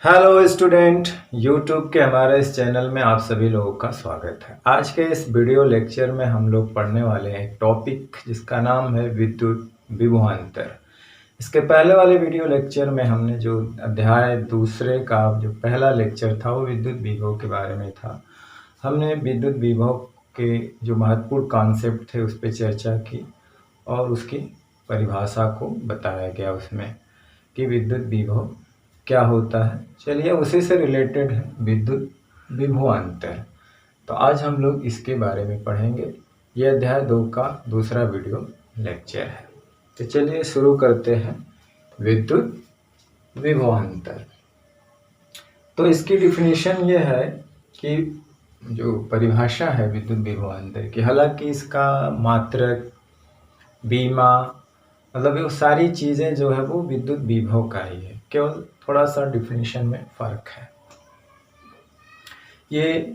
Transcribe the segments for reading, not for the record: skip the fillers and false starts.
Hello student, YouTube के हमारे इस चैनल में आप सभी लोगों का स्वागत है। आज के इस वीडियो लेक्चर में हम लोग पढ़ने वाले हैं एक टॉपिक जिसका नाम है विद्युत विभवांतर। इसके पहले वाले वीडियो लेक्चर में हमने जो अध्याय दूसरे का जो पहला लेक्चर था वो विद्युत विभव के बारे में था। हमने विद्युत विभव के जो महत्वपूर्ण कॉन्सेप्ट थे उस पर चर्चा की और उसकी परिभाषा को बताया गया उसमें कि विद्युत विभव क्या होता है। चलिए उसी से रिलेटेड है विद्युत विभवांतर। तो आज हम लोग इसके बारे में पढ़ेंगे। यह अध्याय 2 का दूसरा वीडियो लेक्चर है। तो चलिए शुरू करते हैं विद्युत विभवांतर। तो इसकी डिफिनीशन ये है कि जो परिभाषा है विद्युत विभवांतर की, हालांकि इसका मात्रक बीमा मतलब वो सारी चीज़ें जो है वो विद्युत विभव का ही है, केवल थोड़ा सा डिफिनीशन में फ़र्क है। ये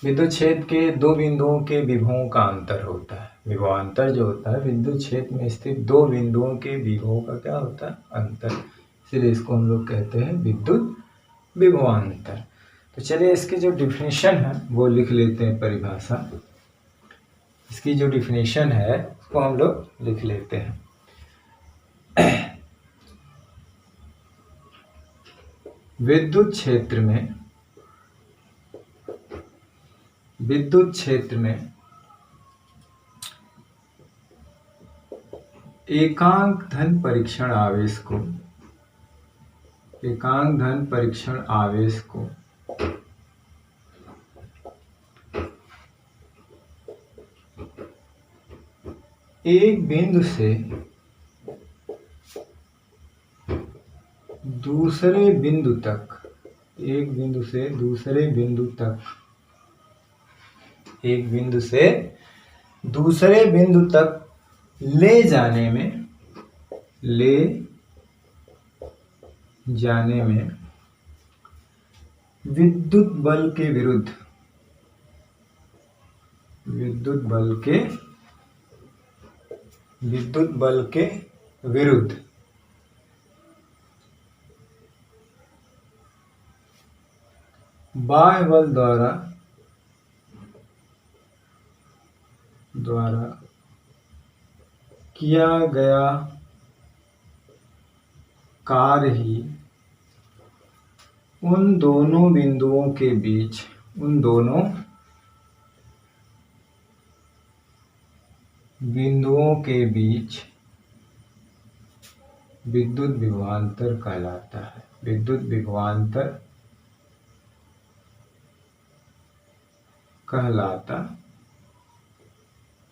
विद्युत क्षेत्र के दो बिंदुओं के विभवों का अंतर होता है। विभवांतर जो होता है विद्युत क्षेत्र में स्थित दो बिंदुओं के विभवों का क्या होता है, अंतर। इसलिए इसको हम लोग कहते हैं विद्युत विभवांतर। तो चलिए इसकी जो डिफिनीशन है वो लिख लेते हैं, परिभाषा। इसकी जो डिफिनीशन है उसको हम लोग लिख लेते हैं। विद्युत क्षेत्र में एकांक धन परीक्षण आवेश को एक बिंदु से दूसरे बिंदु तक ले जाने में विद्युत बल के विरुद्ध बाह्य बल द्वारा किया गया कार्य ही उन दोनों बिंदुओं के बीच विद्युत विभवांतर कहलाता है। विद्युत विभवांतर कहलाता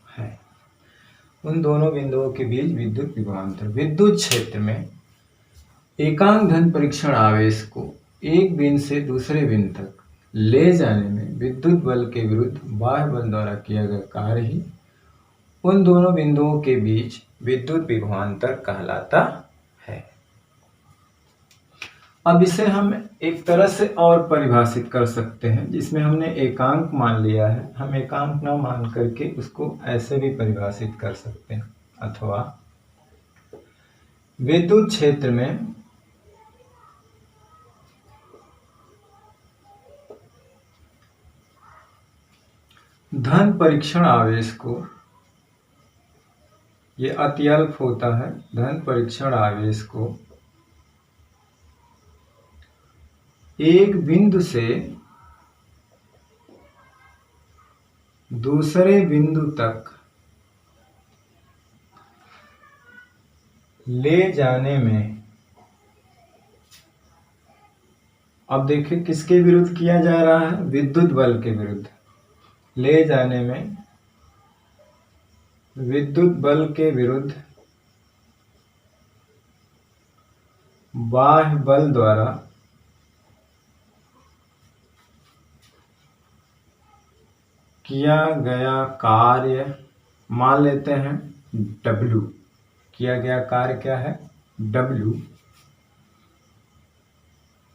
है उन दोनों बिंदुओं के बीच विद्युत विभवांतर। विद्युत क्षेत्र में एकांक धन परीक्षण आवेश को एक बिंदु से दूसरे बिंदु तक ले जाने में विद्युत बल के विरुद्ध बाह्य बल द्वारा किया गया कार्य ही उन दोनों बिंदुओं के बीच विद्युत विभवांतर कहलाता है। अब इसे हम एक तरह से और परिभाषित कर सकते हैं, जिसमें हमने एकांक मान लिया है, हम एकांक ना मान करके उसको ऐसे भी परिभाषित कर सकते हैं। अथवा विद्युत क्षेत्र में धन परीक्षण आवेश को, ये अत्यल्प होता है, धन परीक्षण आवेश को एक बिंदु से दूसरे बिंदु तक ले जाने में, अब देखिए किसके विरुद्ध किया जा रहा है, विद्युत बल के विरुद्ध। ले जाने में विद्युत बल के विरुद्ध बाह्य बल द्वारा किया गया कार्य मान लेते हैं W। किया गया कार्य क्या है, W।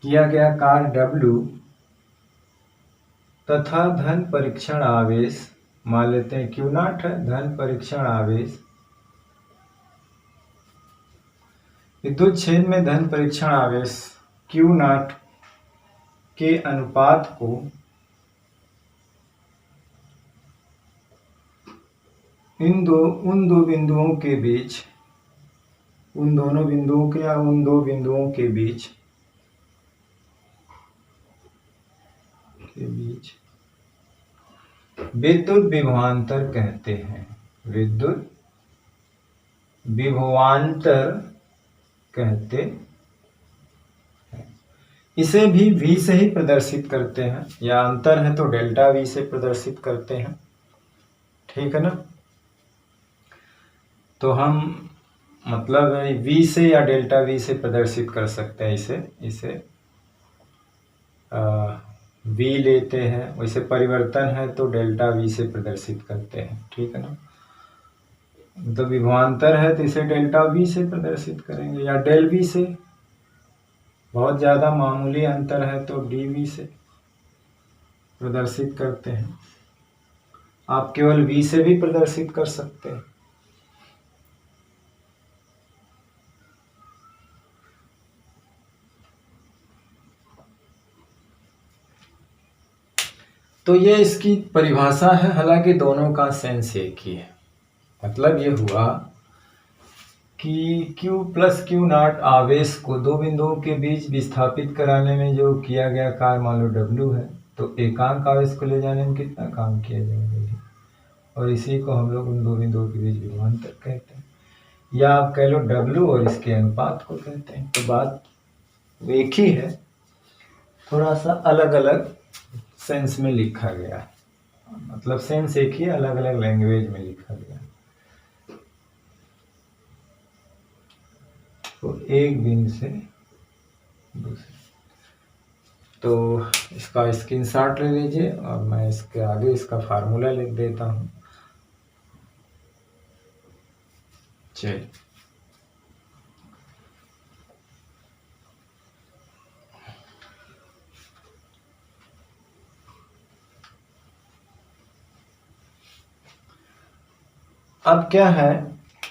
किया गया कार्य W तथा धन परीक्षण आवेश मान लेते हैं Q नॉट है, धन परीक्षण आवेश। विद्युत क्षेत्र में धन परीक्षण आवेश Q नॉट के अनुपात को उन दो बिंदुओं के बीच, उन दोनों बिंदुओं के या उन दो बिंदुओं के बीच विद्युत विभवांतर कहते हैं। विद्युत विभवांतर कहते हैं। इसे भी V से ही प्रदर्शित करते हैं, या अंतर है तो डेल्टा V से प्रदर्शित करते हैं। ठीक है ना। तो हम मतलब V से या डेल्टा V से प्रदर्शित कर सकते हैं। इसे V लेते हैं, वैसे परिवर्तन है तो डेल्टा V से प्रदर्शित करते हैं। ठीक है ना। तो विभवांतर है तो इसे डेल्टा V से प्रदर्शित करेंगे, या डेल V से। बहुत ज़्यादा मामूली अंतर है तो dV से प्रदर्शित करते हैं। आप केवल V से भी प्रदर्शित कर सकते हैं। तो ये इसकी परिभाषा है, हालांकि दोनों का सेंस एक ही है। मतलब ये हुआ कि Q प्लस क्यू नॉट आवेश को दो बिंदुओं के बीच विस्थापित कराने में जो किया गया कार्य मान लो W है, तो एकांक आवेश को ले जाने में कितना काम किया जाएगा, और इसी को हम लोग उन दो बिंदुओं के बीच विभवांतर कहते हैं, या आप कह लो W और इसके अनुपात को कहते हैं। तो बात एक ही है, थोड़ा सा अलग अलग सेंस में लिखा गया। मतलब सेंस एक ही, अलग अलग लैंग्वेज में लिखा गया। तो एक बिंदु से दूसरे, तो इसका स्क्रीनशॉट ले लीजिए और मैं इसके आगे इसका फार्मूला लिख देता हूँ। चलिए, अब क्या है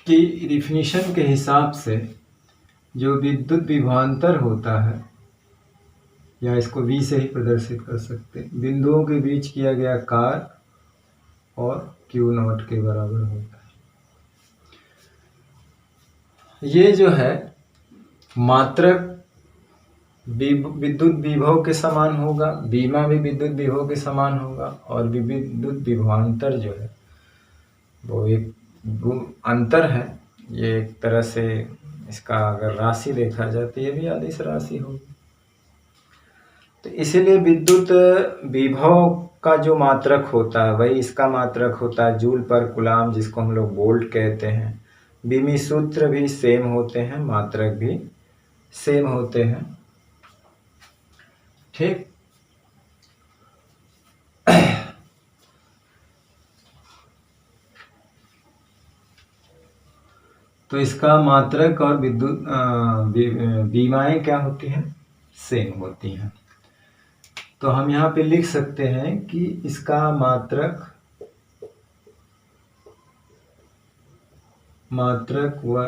कि डिफिनीशन के हिसाब से जो विद्युत विभवांतर होता है, या इसको V से ही प्रदर्शित कर सकते हैं, बिंदुओं के बीच किया गया कार्य और Q नॉट के बराबर होता है। ये जो है मात्रक विद्युत विभव के समान होगा, बीमा भी विद्युत विभव के समान होगा, और विद्युत विभवांतर जो है वो एक अंतर है। ये एक तरह से इसका अगर राशि देखा जाए तो ये भी अदिश राशि होगी। तो इसीलिए विद्युत विभव का जो मात्रक होता है वही इसका मात्रक होता है, जूल पर कूलाम, जिसको हम लोग वोल्ट कहते हैं। बीमी सूत्र भी सेम होते हैं, मात्रक भी सेम होते हैं। ठीक। तो इसका मात्रक और विद्युत बीमाएं क्या होती हैं, सेम होती हैं। तो हम यहाँ पे लिख सकते हैं कि इसका मात्रक व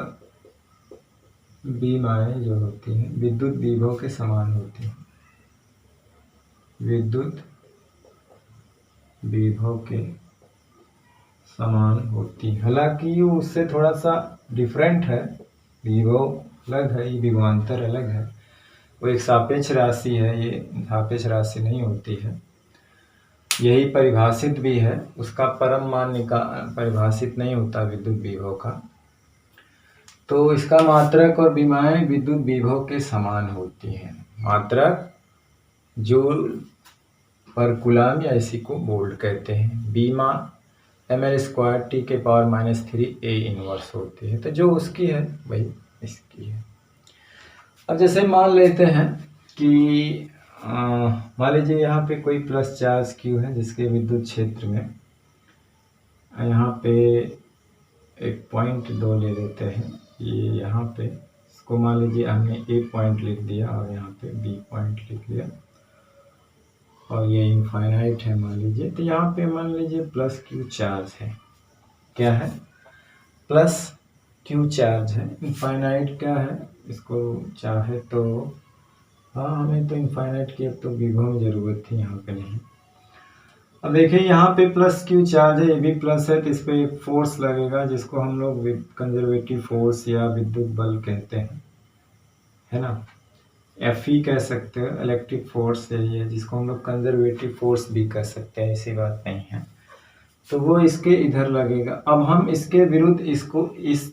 बीमाएं जो होती हैं विद्युत विभव के समान होती हैं, विद्युत विभव के समान होती है। हालांकि ये उससे थोड़ा सा डिफरेंट है, विभव अलग है, ये विभवांतर अलग है। वो एक सापेक्ष राशि है, ये सापेक्ष राशि नहीं होती है। यही परिभाषित भी है, उसका परम मान परिभाषित नहीं होता विद्युत विभव का। तो इसका मात्रक और बीमाएं विद्युत विभव के समान होती हैं। मात्रक जूल पर कूलाम, या इसी को वोल्ट कहते हैं। बीमा ml² T⁻³ A इनवर्स होती है। तो जो उसकी है वही इसकी है। अब जैसे मान लेते हैं कि मान लीजिए यहाँ पे कोई प्लस चार्ज Q है, जिसके विद्युत क्षेत्र में यहाँ पे एक पॉइंट 2 ले लेते हैं। ये यहाँ पे इसको मान लीजिए हमने A पॉइंट लिख दिया और यहाँ पे B पॉइंट लिख लिया, और ये इनफाइनाइट है मान लीजिए। तो यहाँ पे मान लीजिए प्लस Q चार्ज है। क्या है? प्लस Q चार्ज है। इनफाइनाइट क्या है? इसको चाहे तो हाँ, हमें तो इनफाइनाइट की अब तो विभव में ज़रूरत थी, यहाँ पे नहीं। अब देखिए यहाँ पे प्लस क्यू चार्ज है, ये भी प्लस है, तो इस पे एक फोर्स लगेगा जिसको हम लोग कंजर्वेटिव फोर्स या विद्युत बल कहते हैं, है ना। एफ ई कह सकते हो, इलेक्ट्रिक फोर्स है ये, जिसको हम लोग कंजर्वेटिव फोर्स भी कह सकते हैं, ऐसी बात नहीं है। तो वो इसके इधर लगेगा। अब हम इसके विरुद्ध इसको इस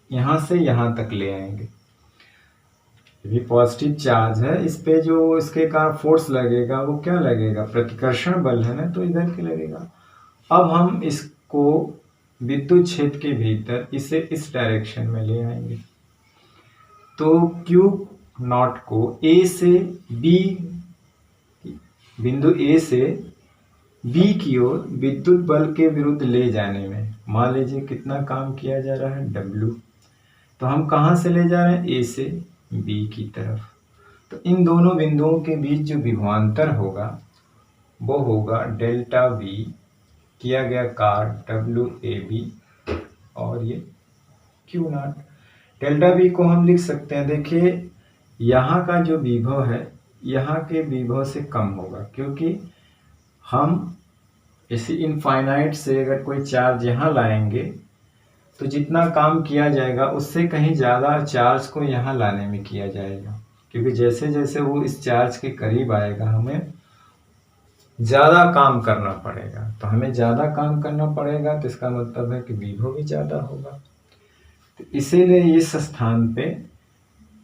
यहाँ से यहाँ तक ले आएंगे। ये भी पॉजिटिव चार्ज है, इस पे जो इसके कारण फोर्स लगेगा वो क्या लगेगा, प्रतिकर्षण बल है ना, तो इधर के लगेगा। अब हम इसको विद्युत क्षेत्र के भीतर इसे इस डायरेक्शन में ले आएंगे। तो Q नॉट को A से B, बिंदु A से B की ओर विद्युत बल के विरुद्ध ले जाने में मान लीजिए कितना काम किया जा रहा है, W। तो हम कहाँ से ले जा रहे हैं, A से B की तरफ। तो इन दोनों बिंदुओं के बीच जो विभवांतर होगा वो होगा डेल्टा V, किया गया काट WAB, और ये Q नॉट। डेल्टा V को हम लिख सकते हैं, देखिए यहाँ का जो विभव है यहाँ के विभव से कम होगा, क्योंकि हम इसी इनफाइनाइट से अगर कोई चार्ज यहाँ लाएंगे तो जितना काम किया जाएगा उससे कहीं ज़्यादा चार्ज को यहाँ लाने में किया जाएगा, क्योंकि जैसे जैसे वो इस चार्ज के करीब आएगा हमें ज़्यादा काम करना पड़ेगा। तो हमें ज़्यादा काम करना पड़ेगा तो इसका मतलब है कि विभव भी ज़्यादा होगा। तो इसीलिए इस स्थान पे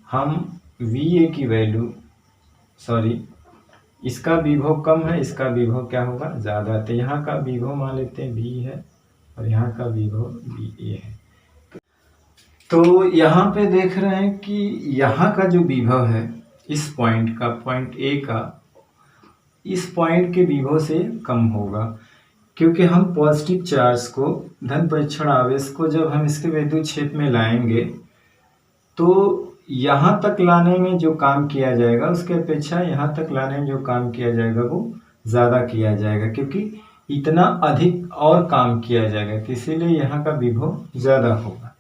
हम VA की वैल्यू, सॉरी, इसका विभव कम है, इसका विभव क्या होगा, ज़्यादा। तो यहाँ का विभव मान लेते हैं V है और यहाँ का विभव VA है। तो यहाँ पे देख रहे हैं कि यहाँ का जो विभव है इस पॉइंट का, पॉइंट A का, इस पॉइंट के विभव से कम होगा, क्योंकि हम पॉजिटिव चार्ज को, धन परीक्षण आवेश को जब हम इसके विद्युत क्षेत्र में लाएंगे तो यहाँ तक लाने में जो काम किया जाएगा उसके अपेक्षा यहाँ तक लाने में जो काम किया जाएगा वो ज़्यादा किया जाएगा, क्योंकि इतना अधिक और काम किया जाएगा, तो इसीलिए यहाँ का विभव ज़्यादा होगा।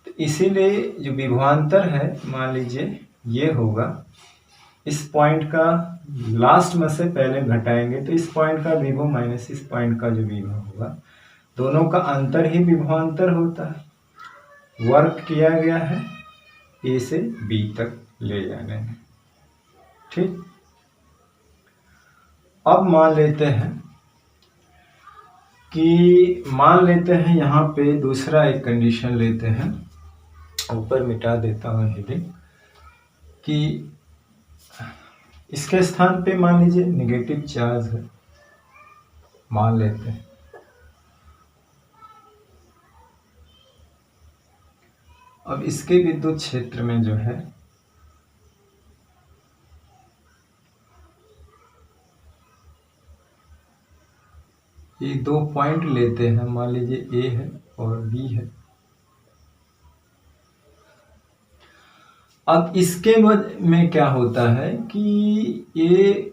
तो इसीलिए जो विभवांतर है मान लीजिए ये होगा, इस पॉइंट का लास्ट में से पहले घटाएंगे तो इस पॉइंट का विभव माइनस इस पॉइंट का जो विभव होगा, दोनों का अंतर ही विभवांतर होता है। वर्क किया गया है A से B तक ले जाने में, ठीक। अब मान लेते हैं यहाँ पे दूसरा एक कंडीशन लेते हैं, ऊपर मिटा देता हूँ हेडिंग, कि इसके स्थान पे मान लीजिए नेगेटिव चार्ज है, मान लेते हैं। अब इसके विद्युत क्षेत्र में जो है ये दो पॉइंट लेते हैं, मान लीजिए A है और B है। अब इसके में क्या होता है कि ये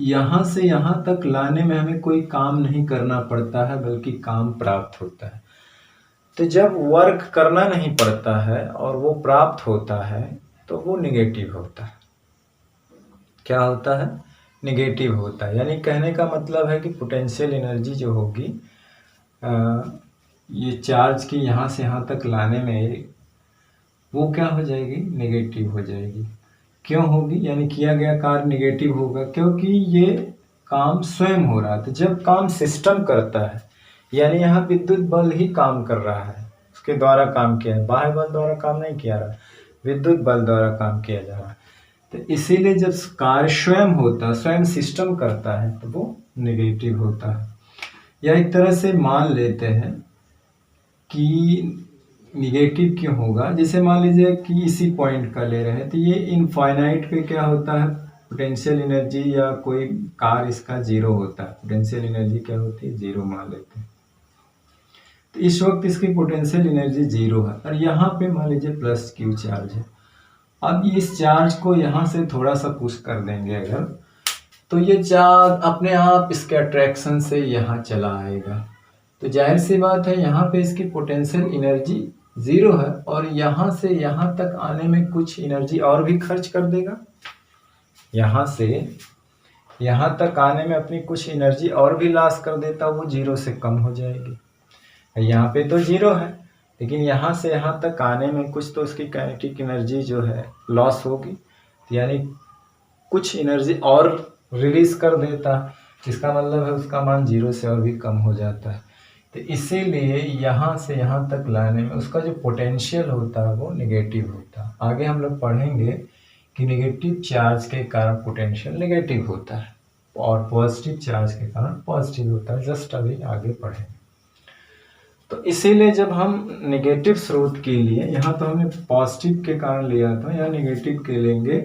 यहाँ से यहाँ तक लाने में हमें कोई काम नहीं करना पड़ता है, बल्कि काम प्राप्त होता है। तो जब वर्क करना नहीं पड़ता है और वो प्राप्त होता है तो वो निगेटिव होता है। क्या होता है, निगेटिव होता है। यानी कहने का मतलब है कि पोटेंशियल एनर्जी जो होगी ये चार्ज की यहाँ से यहाँ तक लाने में वो क्या हो जाएगी, नेगेटिव हो जाएगी। क्यों होगी, यानी किया गया कार्य नेगेटिव होगा, क्योंकि ये काम स्वयं हो रहा था। जब काम सिस्टम करता है, यानी यहाँ विद्युत बल ही काम कर रहा है, उसके द्वारा काम किया है, बाह्य बल द्वारा काम नहीं किया रहा, विद्युत बल द्वारा काम किया जा रहा है। तो इसीलिए जब कार्य स्वयं होता है, स्वयं सिस्टम करता है, तो वो नेगेटिव होता है। या एक तरह से मान लेते हैं कि निगेटिव क्यों होगा, जैसे मान लीजिए कि इसी पॉइंट का ले रहे हैं, तो ये इनफाइनाइट पे क्या होता है, पोटेंशियल एनर्जी या कोई कार्य इसका जीरो होता है। पोटेंशियल एनर्जी क्या होती है, जीरो मान लेते हैं। तो इस वक्त इसकी पोटेंशियल एनर्जी जीरो है और यहाँ पे मान लीजिए प्लस क्यू चार्ज है। अब इस चार्ज को यहाँ से थोड़ा सा पुश कर देंगे अगर, तो ये चार्ज अपने आप इसके अट्रैक्शन से यहाँ चला आएगा। तो जाहिर सी बात है यहाँ पे इसकी पोटेंशियल एनर्जी जीरो है और यहाँ से यहाँ तक आने में कुछ एनर्जी और भी खर्च कर देगा। यहाँ से यहाँ तक आने में अपनी कुछ एनर्जी और भी लॉस कर देता, वो 0 से कम हो जाएगी। यहाँ पे तो 0 है, लेकिन यहाँ से यहाँ तक आने में कुछ तो उसकी काइनेटिक एनर्जी जो है लॉस होगी, यानी कुछ एनर्जी और रिलीज कर देता, इसका मतलब है उसका मान 0 से और भी कम हो जाता है। तो इसीलिए यहाँ से यहाँ तक लाने में उसका जो पोटेंशियल होता है वो नेगेटिव होता है। आगे हम लोग पढ़ेंगे कि नेगेटिव चार्ज के कारण पोटेंशियल नेगेटिव होता है और पॉजिटिव चार्ज के कारण पॉजिटिव होता है, जस्ट अभी आगे पढ़ेंगे। तो इसीलिए जब हम नेगेटिव स्रोत के लिए, यहाँ तो हमने पॉजिटिव के कारण लिया था, यहाँ नेगेटिव के लेंगे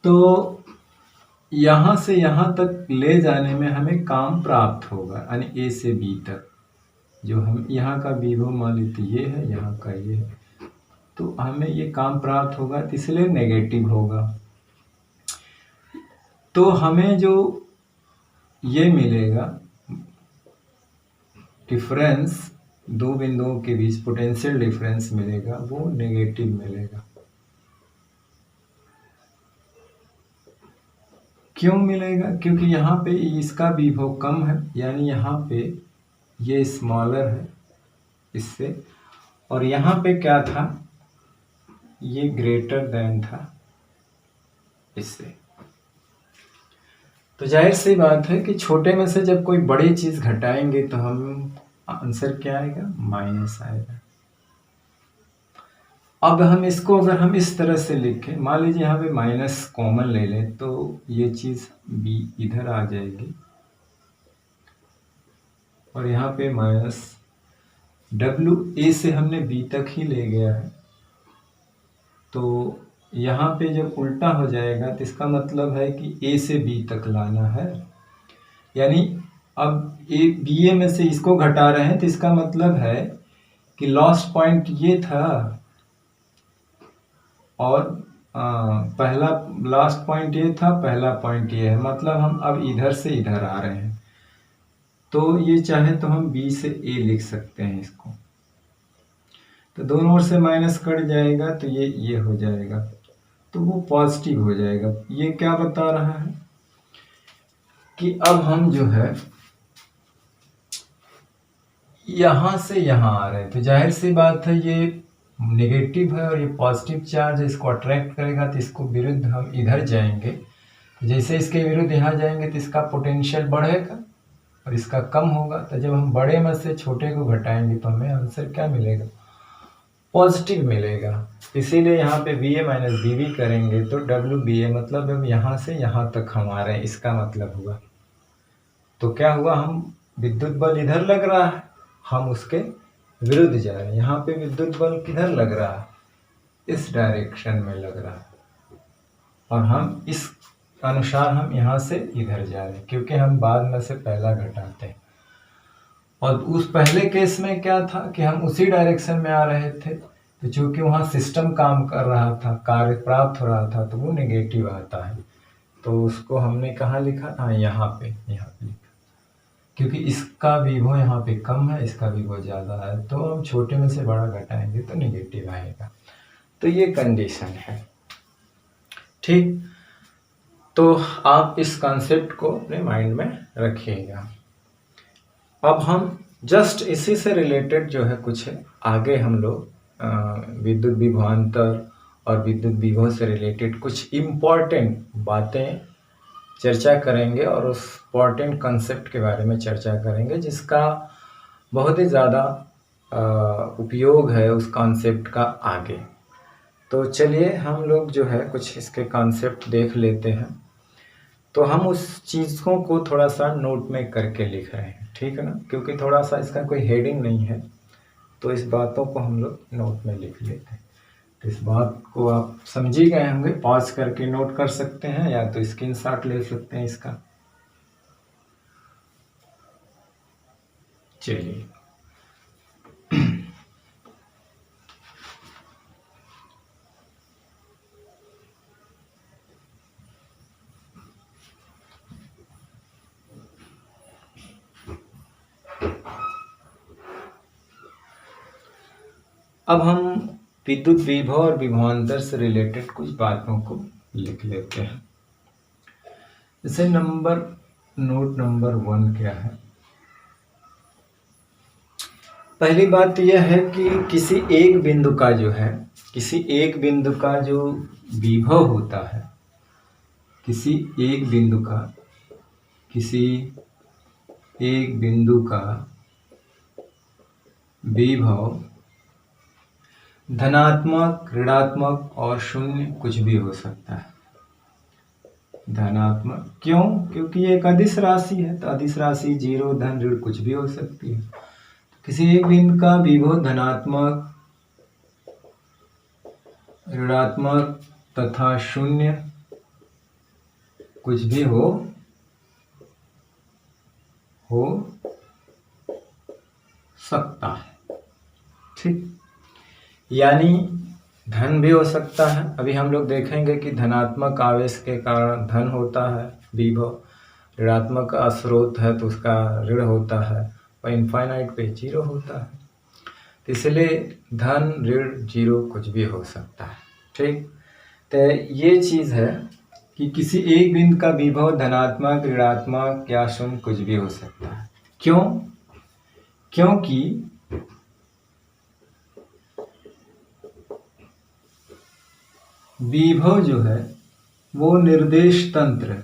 तो यहाँ से यहाँ तक ले जाने में हमें काम प्राप्त होगा, यानी ए से बी तक। जो हम यहाँ का विभव मान लेते ये है, यहाँ का ये है, तो हमें ये काम प्राप्त होगा, तो इसलिए नेगेटिव होगा। तो हमें जो ये मिलेगा डिफरेंस, दो बिंदुओं के बीच पोटेंशियल डिफरेंस मिलेगा, वो नेगेटिव मिलेगा। क्यों मिलेगा? क्योंकि यहाँ पे इसका विभव कम है, यानी यहाँ पे ये स्मॉलर है इससे, और यहाँ पे क्या था, ये ग्रेटर देन था इससे। तो जाहिर सी बात है कि छोटे में से जब कोई बड़ी चीज घटाएंगे तो हम आंसर क्या आएगा, माइनस आएगा। अब हम इसको अगर हम इस तरह से लिखें, मान लीजिए यहाँ पे माइनस कॉमन ले लें, तो ये चीज बी इधर आ जाएगी और यहाँ पे माइनस डब्ल्यू, ए से हमने बी तक ही ले गया है, तो यहाँ पे जब उल्टा हो जाएगा तो इसका मतलब है कि ए से बी तक लाना है, यानी अब ए बी ए में से इसको घटा रहे हैं, तो इसका मतलब है कि लास्ट पॉइंट ये था और पहला लास्ट पॉइंट ये था, पहला पॉइंट ये है, मतलब हम अब इधर से इधर आ रहे हैं। तो ये चाहे तो हम बी से ए लिख सकते हैं इसको, तो दोनों ओर से माइनस कट जाएगा तो ये हो जाएगा, तो वो पॉजिटिव हो जाएगा। ये क्या बता रहा है कि अब हम जो है यहां से यहां आ रहे हैं, तो जाहिर सी बात है ये नेगेटिव है और ये पॉजिटिव चार्ज है, इसको अट्रैक्ट करेगा, तो इसको विरुद्ध हम इधर जाएंगे, तो जैसे इसके विरुद्ध यहाँ जाएंगे तो इसका पोटेंशियल बढ़ेगा और इसका कम होगा। तो जब हम बड़े में से छोटे को घटाएंगे तो हमें आंसर क्या मिलेगा, पॉजिटिव मिलेगा। इसीलिए यहाँ पे बी ए माइनस बी बी करेंगे तो डब्ल्यू बी ए, मतलब अब यहाँ से यहाँ तक हम आ रहे हैं, इसका मतलब हुआ। तो क्या हुआ, हम विद्युत बल इधर लग रहा है, हम उसके विरुद्ध जा रहे हैं। यहाँ पे विद्युत बल किधर लग रहा है, इस डायरेक्शन में लग रहा है, और हम इस अनुसार हम यहाँ से इधर जा रहे हैं, क्योंकि हम बाद में से पहला घटाते हैं। और उस पहले केस में क्या था कि हम उसी डायरेक्शन में आ रहे थे, तो चूंकि वहाँ सिस्टम काम कर रहा था, कार्य प्राप्त हो रहा था, तो वो नेगेटिव आता है। तो उसको हमने कहाँ लिखा, हाँ यहाँ पे लिखा, क्योंकि इसका विभव यहाँ पे कम है, इसका विभव ज़्यादा है, तो हम छोटे में से बड़ा घटाएंगे तो नेगेटिव आएगा। तो ये कंडीशन है, ठीक। तो आप इस कॉन्सेप्ट को अपने माइंड में रखिएगा। अब हम जस्ट इसी से रिलेटेड जो है कुछ है, आगे हम लोग विद्युत विभवांतर और विद्युत विभव से रिलेटेड कुछ इम्पॉर्टेंट बातें चर्चा करेंगे और उस इम्पॉर्टेंट कंसेप्ट के बारे में चर्चा करेंगे, जिसका बहुत ही ज़्यादा उपयोग है उस कॉन्सेप्ट का आगे। तो चलिए हम लोग जो है कुछ इसके कॉन्सेप्ट देख लेते हैं। तो हम उस चीज़ों को थोड़ा सा नोट में करके लिख रहे हैं, ठीक है ना, क्योंकि थोड़ा सा इसका कोई हेडिंग नहीं है, तो इस बातों को हम लोग नोट में लिख लेते हैं। तो इस बात को आप समझ ही गए होंगे, पॉज करके नोट कर सकते हैं या तो स्क्रीनशॉट ले सकते हैं इसका। चलिए अब हम विद्युत विभव और विभवांतर से रिलेटेड कुछ बातों को लिख लेते हैं। जैसे नोट नंबर 1 क्या है। पहली बात यह है कि किसी एक बिंदु का जो विभव होता है, किसी एक बिंदु का विभव धनात्मक, ऋणात्मक और शून्य कुछ भी हो सकता है। धनात्मक क्यों? क्योंकि ये एक अदिश राशि है, तो अदिश राशि 0, धन, ऋण कुछ भी हो सकती है। किसी एक बिंदु का विभव धनात्मक, ऋणात्मक तथा शून्य कुछ भी हो सकता है। ठीक, यानी धन भी हो सकता है। अभी हम लोग देखेंगे कि धनात्मक आवेश के कारण धन होता है विभव, ऋणात्मक स्रोत है तो उसका ऋण होता है, और इनफाइनाइट पे 0 होता है। इसलिए धन, ऋण, 0 कुछ भी हो सकता है। ठीक, तो ये चीज़ है कि किसी एक बिंदु का विभव धनात्मक, ऋणात्मक या शून्य कुछ भी हो सकता है। क्यों? क्योंकि विभव जो है वो निर्देश तंत्र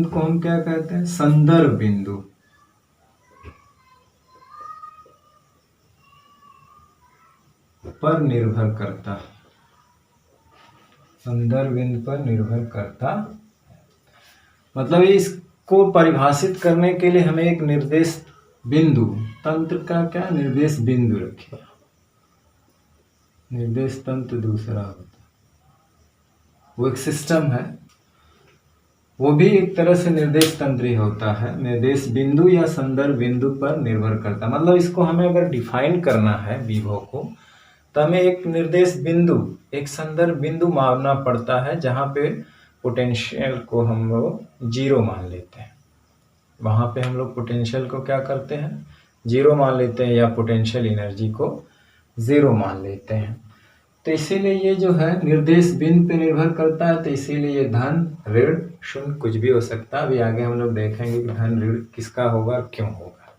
को हम क्या कहते हैं? संदर्भ बिंदु। पर निर्भर करता है, संदर्भ बिंदु पर निर्भर करता। मतलब इसको परिभाषित करने के लिए हमें एक निर्देश बिंदु, तंत्र का क्या निर्देश बिंदु रखें। निर्देश तंत्र दूसरा होता है, वो एक सिस्टम है, वो भी एक तरह से निर्देश तंत्र ही होता है। निर्देश बिंदु या संदर्भ बिंदु पर निर्भर करता, मतलब इसको हमें अगर डिफाइन करना है विभव को, तो हमें एक निर्देश बिंदु, एक संदर्भ बिंदु मानना पड़ता है, जहाँ पे पोटेंशियल को हम लोग 0 मान लेते हैं। वहाँ पे हम लोग पोटेंशियल को क्या करते हैं? 0 मान लेते हैं, या पोटेंशियल एनर्जी को 0 मान लेते हैं। तो इसीलिए ये जो है निर्देश बिंदु पे निर्भर करता है, तो इसीलिए ये धन, ऋण, शून्य कुछ भी हो सकता है। अभी आगे हम लोग देखेंगे कि धन, ऋण किसका होगा और क्यों होगा।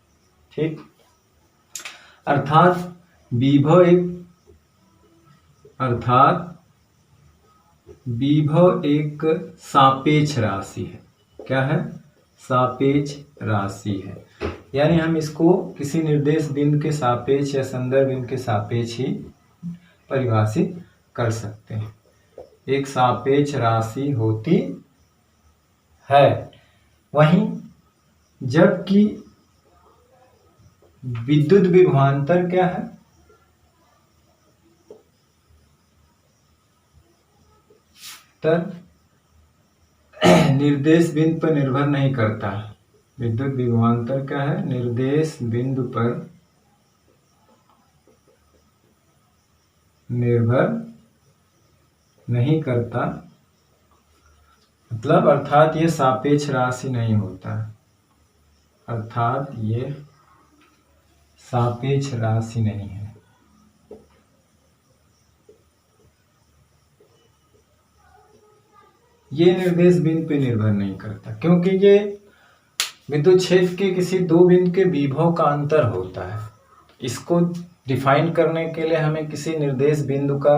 ठीक, अर्थात विभव एक सापेक्ष राशि है। क्या है? सापेक्ष राशि है। यानी हम इसको किसी निर्देश बिंदु के सापेक्ष या संदर्भ बिंदु के सापेक्ष ही परिभाषित कर सकते हैं। एक सापेक्ष राशि होती है। वहीं जबकि विद्युत विभवांतर क्या है? तब निर्देश बिंदु पर निर्भर नहीं करता। विद्युत विभवांतर क्या है? निर्देश बिंदु पर निर्भर नहीं करता, मतलब अर्थात ये सापेक्ष राशि नहीं होता, अर्थात ये सापेक्ष राशि नहीं है। ये निर्देश बिंदु पे निर्भर नहीं करता, क्योंकि ये विद्युत क्षेत्र के किसी दो बिंदु के विभव का अंतर होता है। इसको डिफाइन करने के लिए हमें किसी निर्देश बिंदु का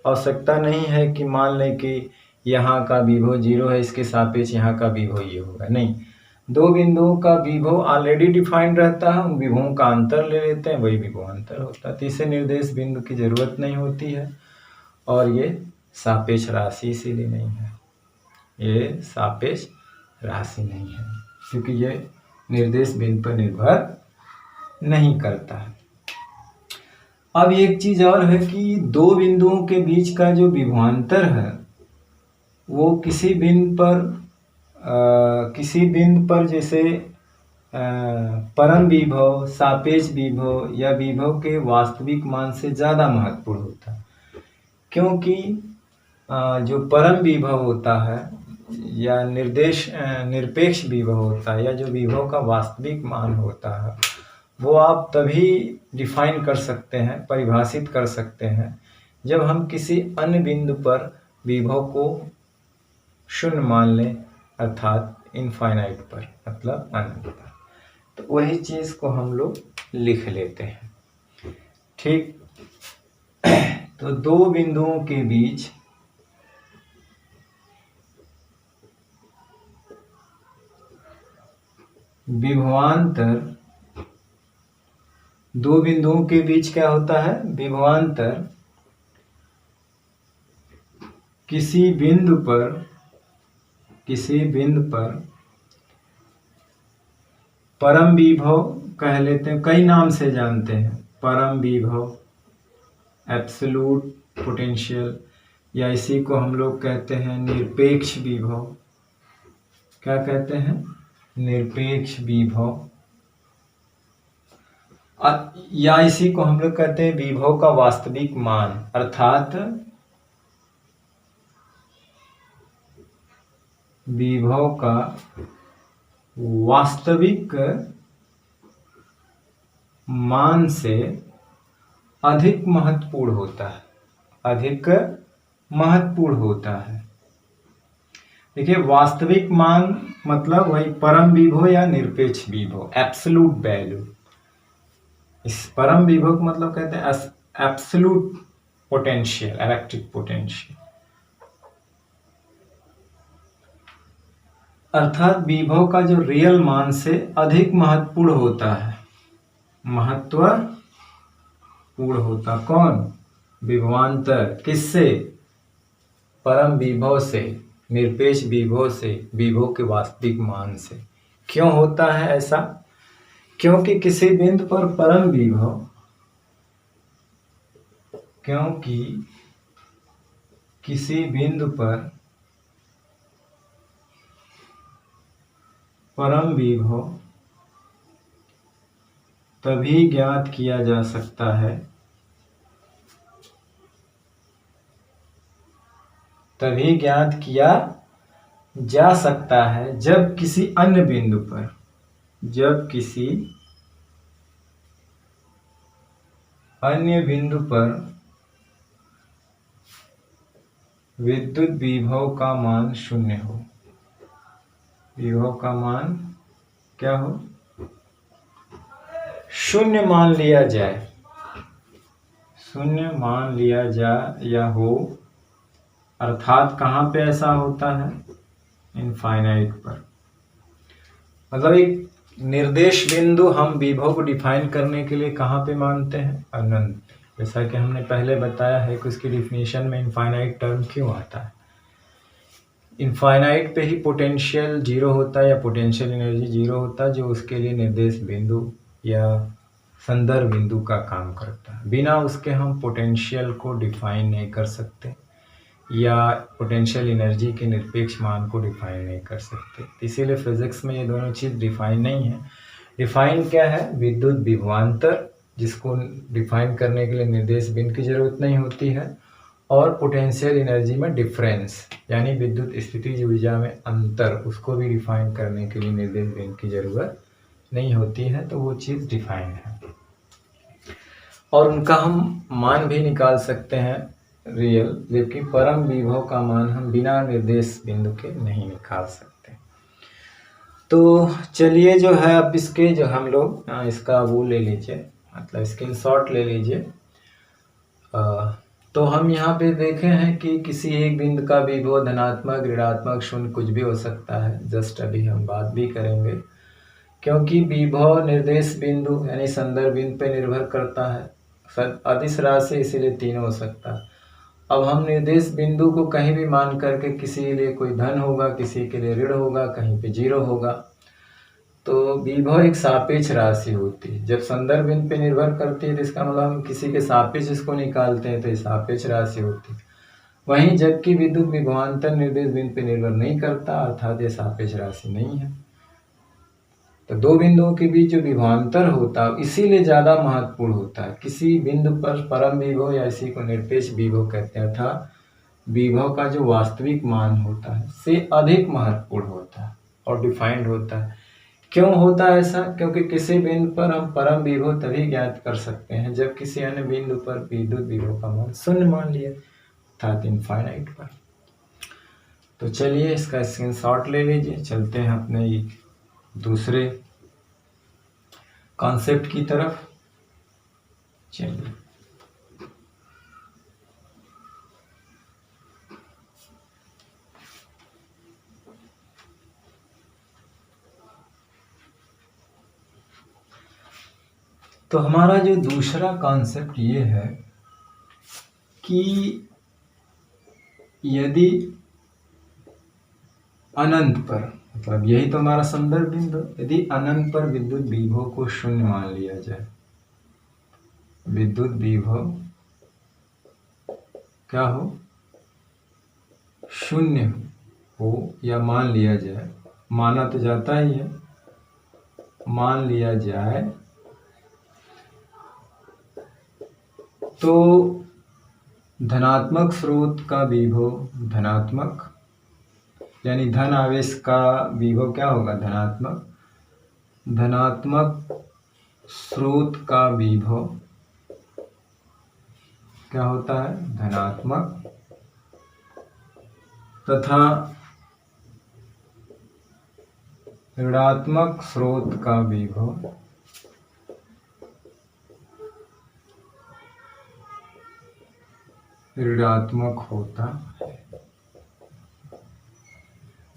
आवश्यकता नहीं है कि मान लें कि यहाँ का विभव 0 है, इसके सापेक्ष यहाँ का विभव ये होगा। नहीं, दो बिंदुओं का विभव ऑलरेडी डिफाइंड रहता है, उन विभवों का अंतर ले लेते हैं, वही विभव अंतर होता है। तो इसे निर्देश बिंदु की जरूरत नहीं होती है, और ये सापेक्ष राशि इसीलिए नहीं है। ये सापेक्ष राशि नहीं है क्योंकि ये निर्देश बिंदु पर निर्भर नहीं करता है। अब एक चीज और है कि दो बिंदुओं के बीच का जो विभवांतर है वो किसी बिंदु पर जैसे परम विभव, सापेक्ष विभव या विभव के वास्तविक मान से ज़्यादा महत्वपूर्ण होता है, क्योंकि जो परम विभव होता है या निरपेक्ष विभव होता है, या जो विभव का वास्तविक मान होता है, वो आप तभी डिफाइन कर सकते हैं, परिभाषित कर सकते हैं, जब हम किसी अन्य बिंदु पर विभव को शून्य मान लें, अर्थात इनफाइनाइट पर मतलब अनंत पर। तो वही चीज को हम लोग लिख लेते हैं। ठीक, तो दो बिंदुओं के बीच विभवांतर, दो बिंदुओं के बीच क्या होता है? विभवांतर किसी बिंदु पर परम विभव कह लेते हैं, कई नाम से जानते हैं, परम विभव, एब्सोल्यूट पोटेंशियल, या इसी को हम लोग कहते हैं निरपेक्ष विभव। क्या कहते हैं? निरपेक्ष विभव, या इसी को हम लोग कहते हैं विभव का वास्तविक मान, अर्थात विभव का वास्तविक मान से अधिक महत्वपूर्ण होता है, अधिक महत्वपूर्ण होता है। देखिए, वास्तविक मान मतलब वही परम विभव या निरपेक्ष विभव, एब्सोल्यूट वैल्यू। इस परम विभव को मतलब कहते हैं एब्सोल्यूट पोटेंशियल, इलेक्ट्रिक पोटेंशियल, अर्थात विभव का जो रियल मान से अधिक महत्वपूर्ण होता है, महत्वपूर्ण होता। कौन? विभवांतर। किससे? परम विभव से, निरपेक्ष विभव से, विभव के वास्तविक मान से। क्यों होता है ऐसा? क्योंकि किसी बिंदु पर परम विभव, क्योंकि किसी बिंदु पर परम विभव तभी ज्ञात किया जा सकता है, तभी ज्ञात किया जा सकता है जब किसी अन्य बिंदु पर, जब किसी अन्य बिंदु पर विद्युत विभव का मान शून्य हो। विभव का मान क्या हो? शून्य मान लिया जाए, शून्य मान लिया जाए या हो, अर्थात कहाँ पे ऐसा होता है? इनफाइनाइट पर। मतलब एक निर्देश बिंदु हम विभव को डिफाइन करने के लिए कहाँ पे मानते हैं? अनंत। जैसा कि हमने पहले बताया है कि उसकी डिफिनेशन में इनफाइनाइट टर्म क्यों आता है। इनफाइनाइट पे ही पोटेंशियल जीरो होता है या पोटेंशियल एनर्जी जीरो होता है, जो उसके लिए निर्देश बिंदु या संदर्भ बिंदु का काम करता है। बिना उसके हम पोटेंशियल को डिफाइन नहीं कर सकते या पोटेंशियल एनर्जी के निरपेक्ष मान को डिफाइन नहीं कर सकते। इसीलिए फिजिक्स में ये दोनों चीज़ डिफाइन नहीं है। डिफाइन क्या है? विद्युत विभवांतर, जिसको डिफाइन करने के लिए निर्देश बिंदु की जरूरत नहीं होती है, और पोटेंशियल एनर्जी में डिफरेंस, यानी विद्युत स्थितिज ऊर्जा में अंतर, उसको भी डिफाइन करने के लिए निर्देश बिंदु की जरूरत नहीं होती है। तो वो चीज़ डिफाइन है और उनका हम मान भी निकाल सकते हैं रियल, जबकि परम विभव का मान हम बिना निर्देश बिंदु के नहीं निकाल सकते। तो चलिए जो है अब इसके जो हम लोग इसका वो ले लीजिए, मतलब स्क्रीनशॉट ले लीजिए। तो हम यहाँ पे देखे हैं कि किसी एक बिंदु का विभव धनात्मक, ऋणात्मक, शून्य कुछ भी हो सकता है। जस्ट अभी हम बात भी करेंगे, क्योंकि विभव निर्देश बिंदु यानी संदर्भ बिंदु पे निर्भर करता है, अदिश राशि, इसीलिए तीन हो सकता है। अब हम निर्देश बिंदु को कहीं भी मान करके, किसी के लिए कोई धन होगा, किसी के लिए ऋण होगा, कहीं पे जीरो होगा, तो विभव एक सापेक्ष राशि होती है। जब संदर्भ बिंदु पे निर्भर करती है तो इसका मतलब हम किसी के सापेक्ष इसको निकालते हैं तो ये सापेक्ष राशि होती है। वहीं जबकि विद्युत विभवांतर निर्देश बिंदु पे निर्भर नहीं करता, अर्थात ये सापेक्ष राशि नहीं है। तो दो बिंदुओं के बीच जो विभवांतर होता है इसीलिए ज्यादा महत्वपूर्ण होता है। किसी बिंदु पर परम विभव या इसी को निरपेक्ष विभव कहते हैं, अर्थात विभव का जो वास्तविक मान होता है से अधिक महत्वपूर्ण होता है और डिफाइंड होता है। क्यों होता है ऐसा? क्योंकि किसी बिंदु पर हम परम विभव तभी ज्ञात कर सकते हैं जब किसी अन्य बिंदु पर विद्युत विभव का मान शून्य मान लिया, अर्थात इनफाइनाइट पर। तो चलिए इसका स्क्रीनशॉट ले लीजिए, चलते हैं अपने दूसरे कॉन्सेप्ट की तरफ। चलिए तो हमारा जो दूसरा कॉन्सेप्ट ये है कि यदि अनंत पर, मतलब यही तो हमारा संदर्भ बिंदु, यदि अनंत पर विद्युत विभव को शून्य मान लिया जाए, विद्युत विभव क्या हो, शून्य हो या मान लिया जाए, माना तो जाता ही है, मान लिया जाए तो धनात्मक स्रोत का विभव, धनात्मक यानी धन आवेश का विभव क्या होगा, धनात्मक, धनात्मक स्रोत का विभव क्या होता है, धनात्मक, तथा ऋणात्मक स्रोत का विभव ऋणात्मक होता है।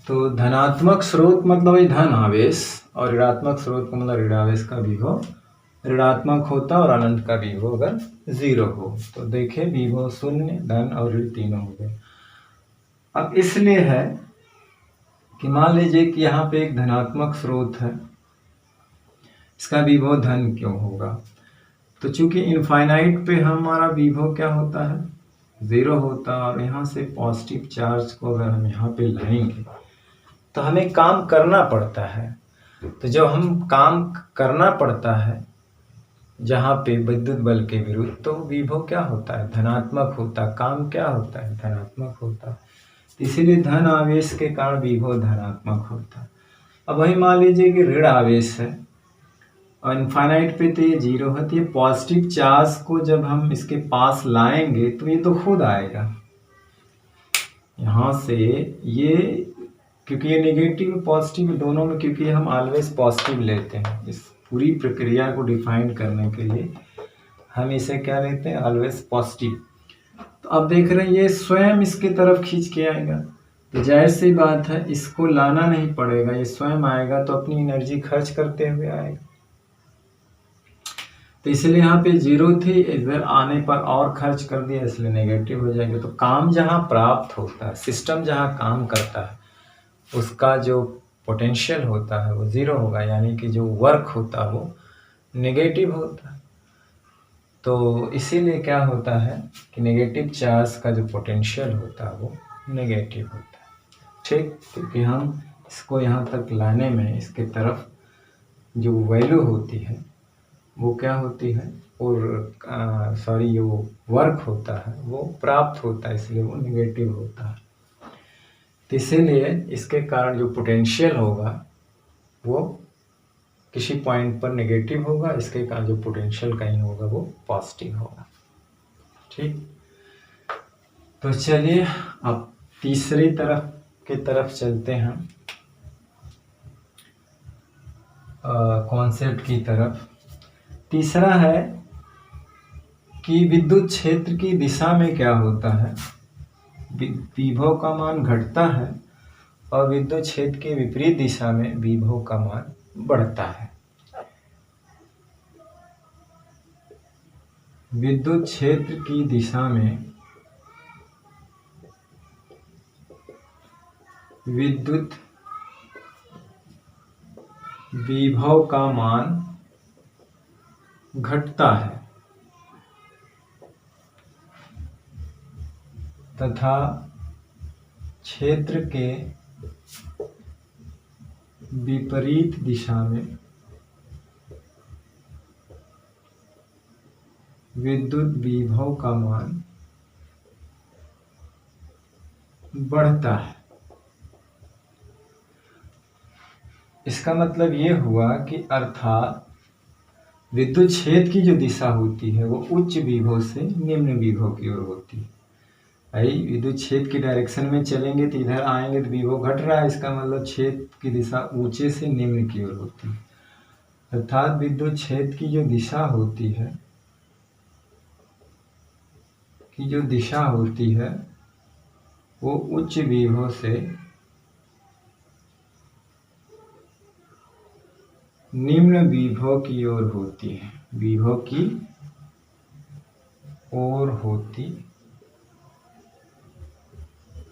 तो धनात्मक स्रोत मतलब वही धन आवेश, और ऋणात्मक स्रोत का मतलब ऋणावेश का विभव ऋणात्मक होता, और अनंत का विभव अगर 0 हो। तो देखें विभव शून्य, धन और ऋण तीनों हो गए। अब इसलिए है कि मान लीजिए कि यहाँ पे एक धनात्मक स्रोत है, इसका विभव धन क्यों होगा, तो चूंकि इनफाइनाइट पे हमारा विभव क्या होता है, 0 होता, और यहाँ से पॉजिटिव चार्ज को अगर हम यहाँ पे लाएंगे तो हमें काम करना पड़ता है। तो जब हम काम करना पड़ता है जहाँ पे विद्युत बल के विरुद्ध, तो विभव क्या होता है, धनात्मक होता, काम क्या होता है, धनात्मक होता। इसीलिए धन आवेश के कारण विभव धनात्मक होता। अब वही मान लीजिए कि ऋण आवेश है और इनफाइनाइट पे तो ये 0 है, तो ये पॉजिटिव चार्ज को जब हम इसके पास लाएंगे तो ये तो खुद आएगा यहाँ से, ये क्योंकि ये नेगेटिव पॉजिटिव दोनों में, क्योंकि हम ऑलवेज पॉजिटिव लेते हैं, इस पूरी प्रक्रिया को डिफाइन करने के लिए हम इसे क्या लेते हैं, ऑलवेज पॉजिटिव। तो अब देख रहे हैं ये स्वयं इसके तरफ खींच के आएगा, तो जाहिर सी बात है इसको लाना नहीं पड़ेगा, ये स्वयं आएगा, तो अपनी एनर्जी खर्च करते हुए आएगा। तो इसलिए यहाँ पे 0 थी, इधर आने पर और खर्च कर दिया, इसलिए नेगेटिव हो जाएंगे। तो काम जहाँ प्राप्त होता है, सिस्टम जहाँ काम करता है, उसका जो पोटेंशियल होता है वो 0 होगा, यानी कि जो वर्क होता है वो नेगेटिव होता है। तो इसीलिए क्या होता है कि नेगेटिव चार्ज का जो पोटेंशियल होता है वो नेगेटिव होता है, ठीक। क्योंकि हम इसको यहाँ तक लाने में इसके तरफ जो वैल्यू होती है वो क्या होती है, और जो वर्क होता है वो प्राप्त होता है, इसलिए वो नेगेटिव होता है। तो इसीलिए इसके कारण जो पोटेंशियल होगा वो किसी पॉइंट पर नेगेटिव होगा, इसके कारण जो पोटेंशियल कहीं होगा वो पॉजिटिव होगा, ठीक। तो चलिए अब तीसरी तरफ चलते हैं, कॉन्सेप्ट की तरफ। तीसरा है कि विद्युत क्षेत्र की दिशा में क्या होता है, विभव का मान घटता है और विद्युत क्षेत्र के विपरीत दिशा में विभव का मान बढ़ता है। विद्युत क्षेत्र की दिशा में विद्युत विभव का मान घटता है तथा क्षेत्र के विपरीत दिशा में विद्युत विभव का मान बढ़ता है। इसका मतलब ये हुआ कि अर्थात विद्युत क्षेत्र की जो दिशा होती है वो उच्च विभव से निम्न विभव की ओर होती है, भाई विद्युत क्षेत्र की डायरेक्शन में चलेंगे तो इधर आएंगे तो विभव घट रहा है, इसका मतलब क्षेत्र की दिशा ऊंचे से निम्न की ओर होती है। अर्थात विद्युत क्षेत्र की जो दिशा होती है वो उच्च विभव से निम्न विभव की ओर होती है, विभव की ओर होती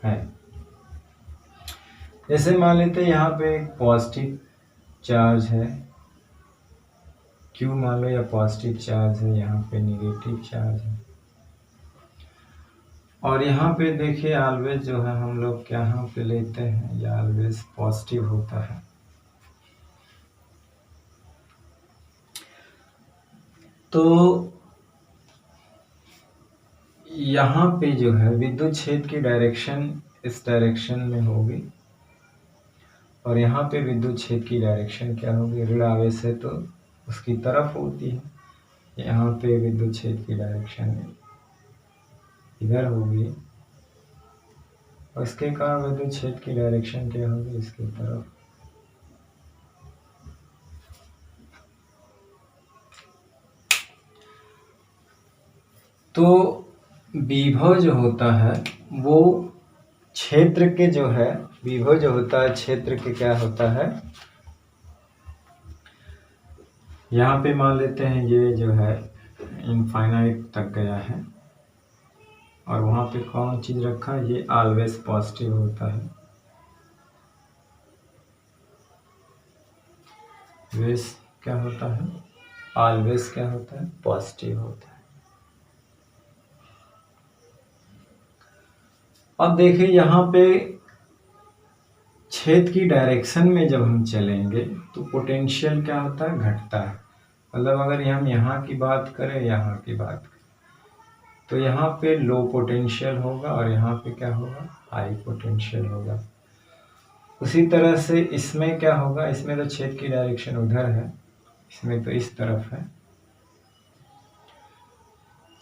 है। जैसे मान लेते हैं यहाँ पे एक पॉजिटिव चार्ज है Q मान लो, या पॉजिटिव चार्ज है, यहाँ पे निगेटिव चार्ज है, और यहाँ पे देखिए ऑलवेज जो है हम लोग यहाँ पे लेते हैं, ये ऑलवेज पॉजिटिव होता है। तो यहाँ पे जो है विद्युत क्षेत्र की डायरेक्शन इस डायरेक्शन में होगी, और यहाँ पे विद्युत क्षेत्र की डायरेक्शन क्या होगी, ऋण आवेश है तो उसकी तरफ होती है। यहाँ पे विद्युत क्षेत्र की डायरेक्शन इधर होगी, और इसके कारण विद्युत क्षेत्र की डायरेक्शन क्या होगी, इसकी तरफ। तो विभव जो होता है वो क्षेत्र के जो है, विभव जो होता है क्षेत्र के क्या होता है, यहाँ पे मान लेते हैं ये जो है इनफाइनाइट तक गया है, और वहाँ पे कौन चीज रखा है, ये ऑलवेज पॉजिटिव होता है, वेस क्या होता है, ऑलवेज क्या होता है, पॉजिटिव होता है। अब देखिए यहाँ पे क्षेत्र की डायरेक्शन में जब हम चलेंगे तो पोटेंशियल क्या होता है, घटता है। मतलब अगर हम यहाँ की बात करें, यहाँ की बात करें, तो यहाँ पे लो पोटेंशियल होगा और यहाँ पे क्या होगा, हाई पोटेंशियल होगा। उसी तरह से इसमें क्या होगा, इसमें तो क्षेत्र की डायरेक्शन उधर है, इसमें तो इस तरफ है।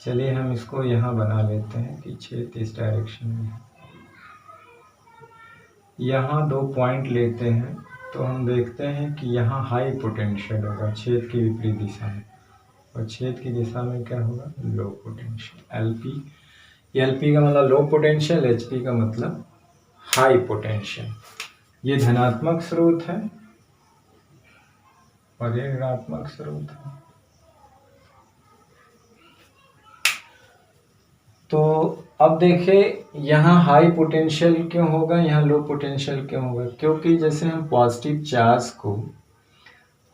चलिए हम इसको यहाँ बना लेते हैं कि क्षेत्र इस डायरेक्शन में है। यहाँ 2 पॉइंट लेते हैं तो हम देखते हैं कि यहाँ हाई पोटेंशियल होगा क्षेत्र की विपरीत दिशा में, और क्षेत्र की दिशा में क्या होगा, लो पोटेंशियल। एलपी का मतलब लो पोटेंशियल, एचपी का मतलब हाई पोटेंशियल। ये धनात्मक स्रोत है और ये ऋणात्मक स्रोत है। तो अब देखिए यहाँ हाई पोटेंशियल क्यों होगा, यहाँ लो पोटेंशियल क्यों होगा, क्योंकि जैसे हम पॉजिटिव चार्ज को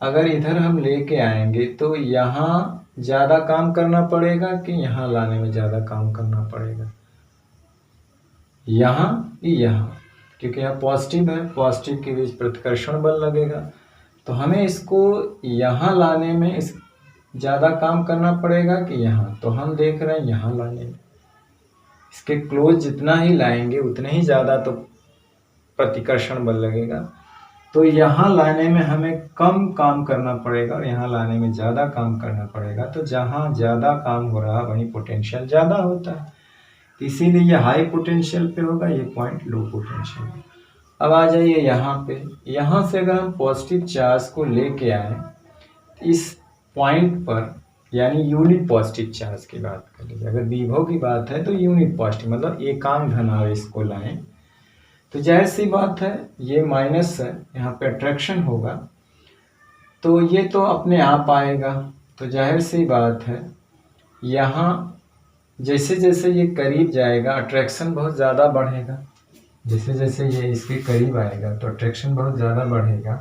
अगर इधर हम लेके आएंगे तो यहाँ ज़्यादा काम करना पड़ेगा कि यहाँ लाने में ज़्यादा काम करना पड़ेगा, यहाँ कि यहाँ, क्योंकि यहाँ पॉजिटिव है, पॉजिटिव के बीच प्रतिकर्षण बल लगेगा, तो हमें इसको यहाँ लाने में ज़्यादा काम करना पड़ेगा कि यहाँ। तो हम देख रहे हैं यहाँ लाने में इसके क्लोज जितना ही लाएंगे उतने ही ज़्यादा तो प्रतिकर्षण बल लगेगा, तो यहाँ लाने में हमें कम काम करना पड़ेगा और यहाँ लाने में ज़्यादा काम करना पड़ेगा। तो जहाँ ज़्यादा काम हो रहा वहीं पोटेंशियल ज़्यादा होता है, तो इसीलिए ये हाई पोटेंशियल पे होगा, ये पॉइंट लो पोटेंशियल। अब आ जाइए यहाँ पे, यहाँ से अगर हम पॉजिटिव चार्ज को लेके आए इस पॉइंट पर, यानी यूनिट पॉजिटिव चार्ज की बात कर लीजिए, अगर विभव की बात है तो यूनिट पॉजिटिव मतलब एकांक धनावेश को लाएं, तो जाहिर सी बात है ये माइनस है, यहाँ पे अट्रैक्शन होगा, तो ये तो अपने आप आएगा। तो जाहिर सी बात है यहाँ जैसे जैसे ये करीब जाएगा अट्रैक्शन बहुत ज़्यादा बढ़ेगा, जैसे जैसे ये इसके करीब आएगा तो अट्रैक्शन बहुत ज़्यादा बढ़ेगा।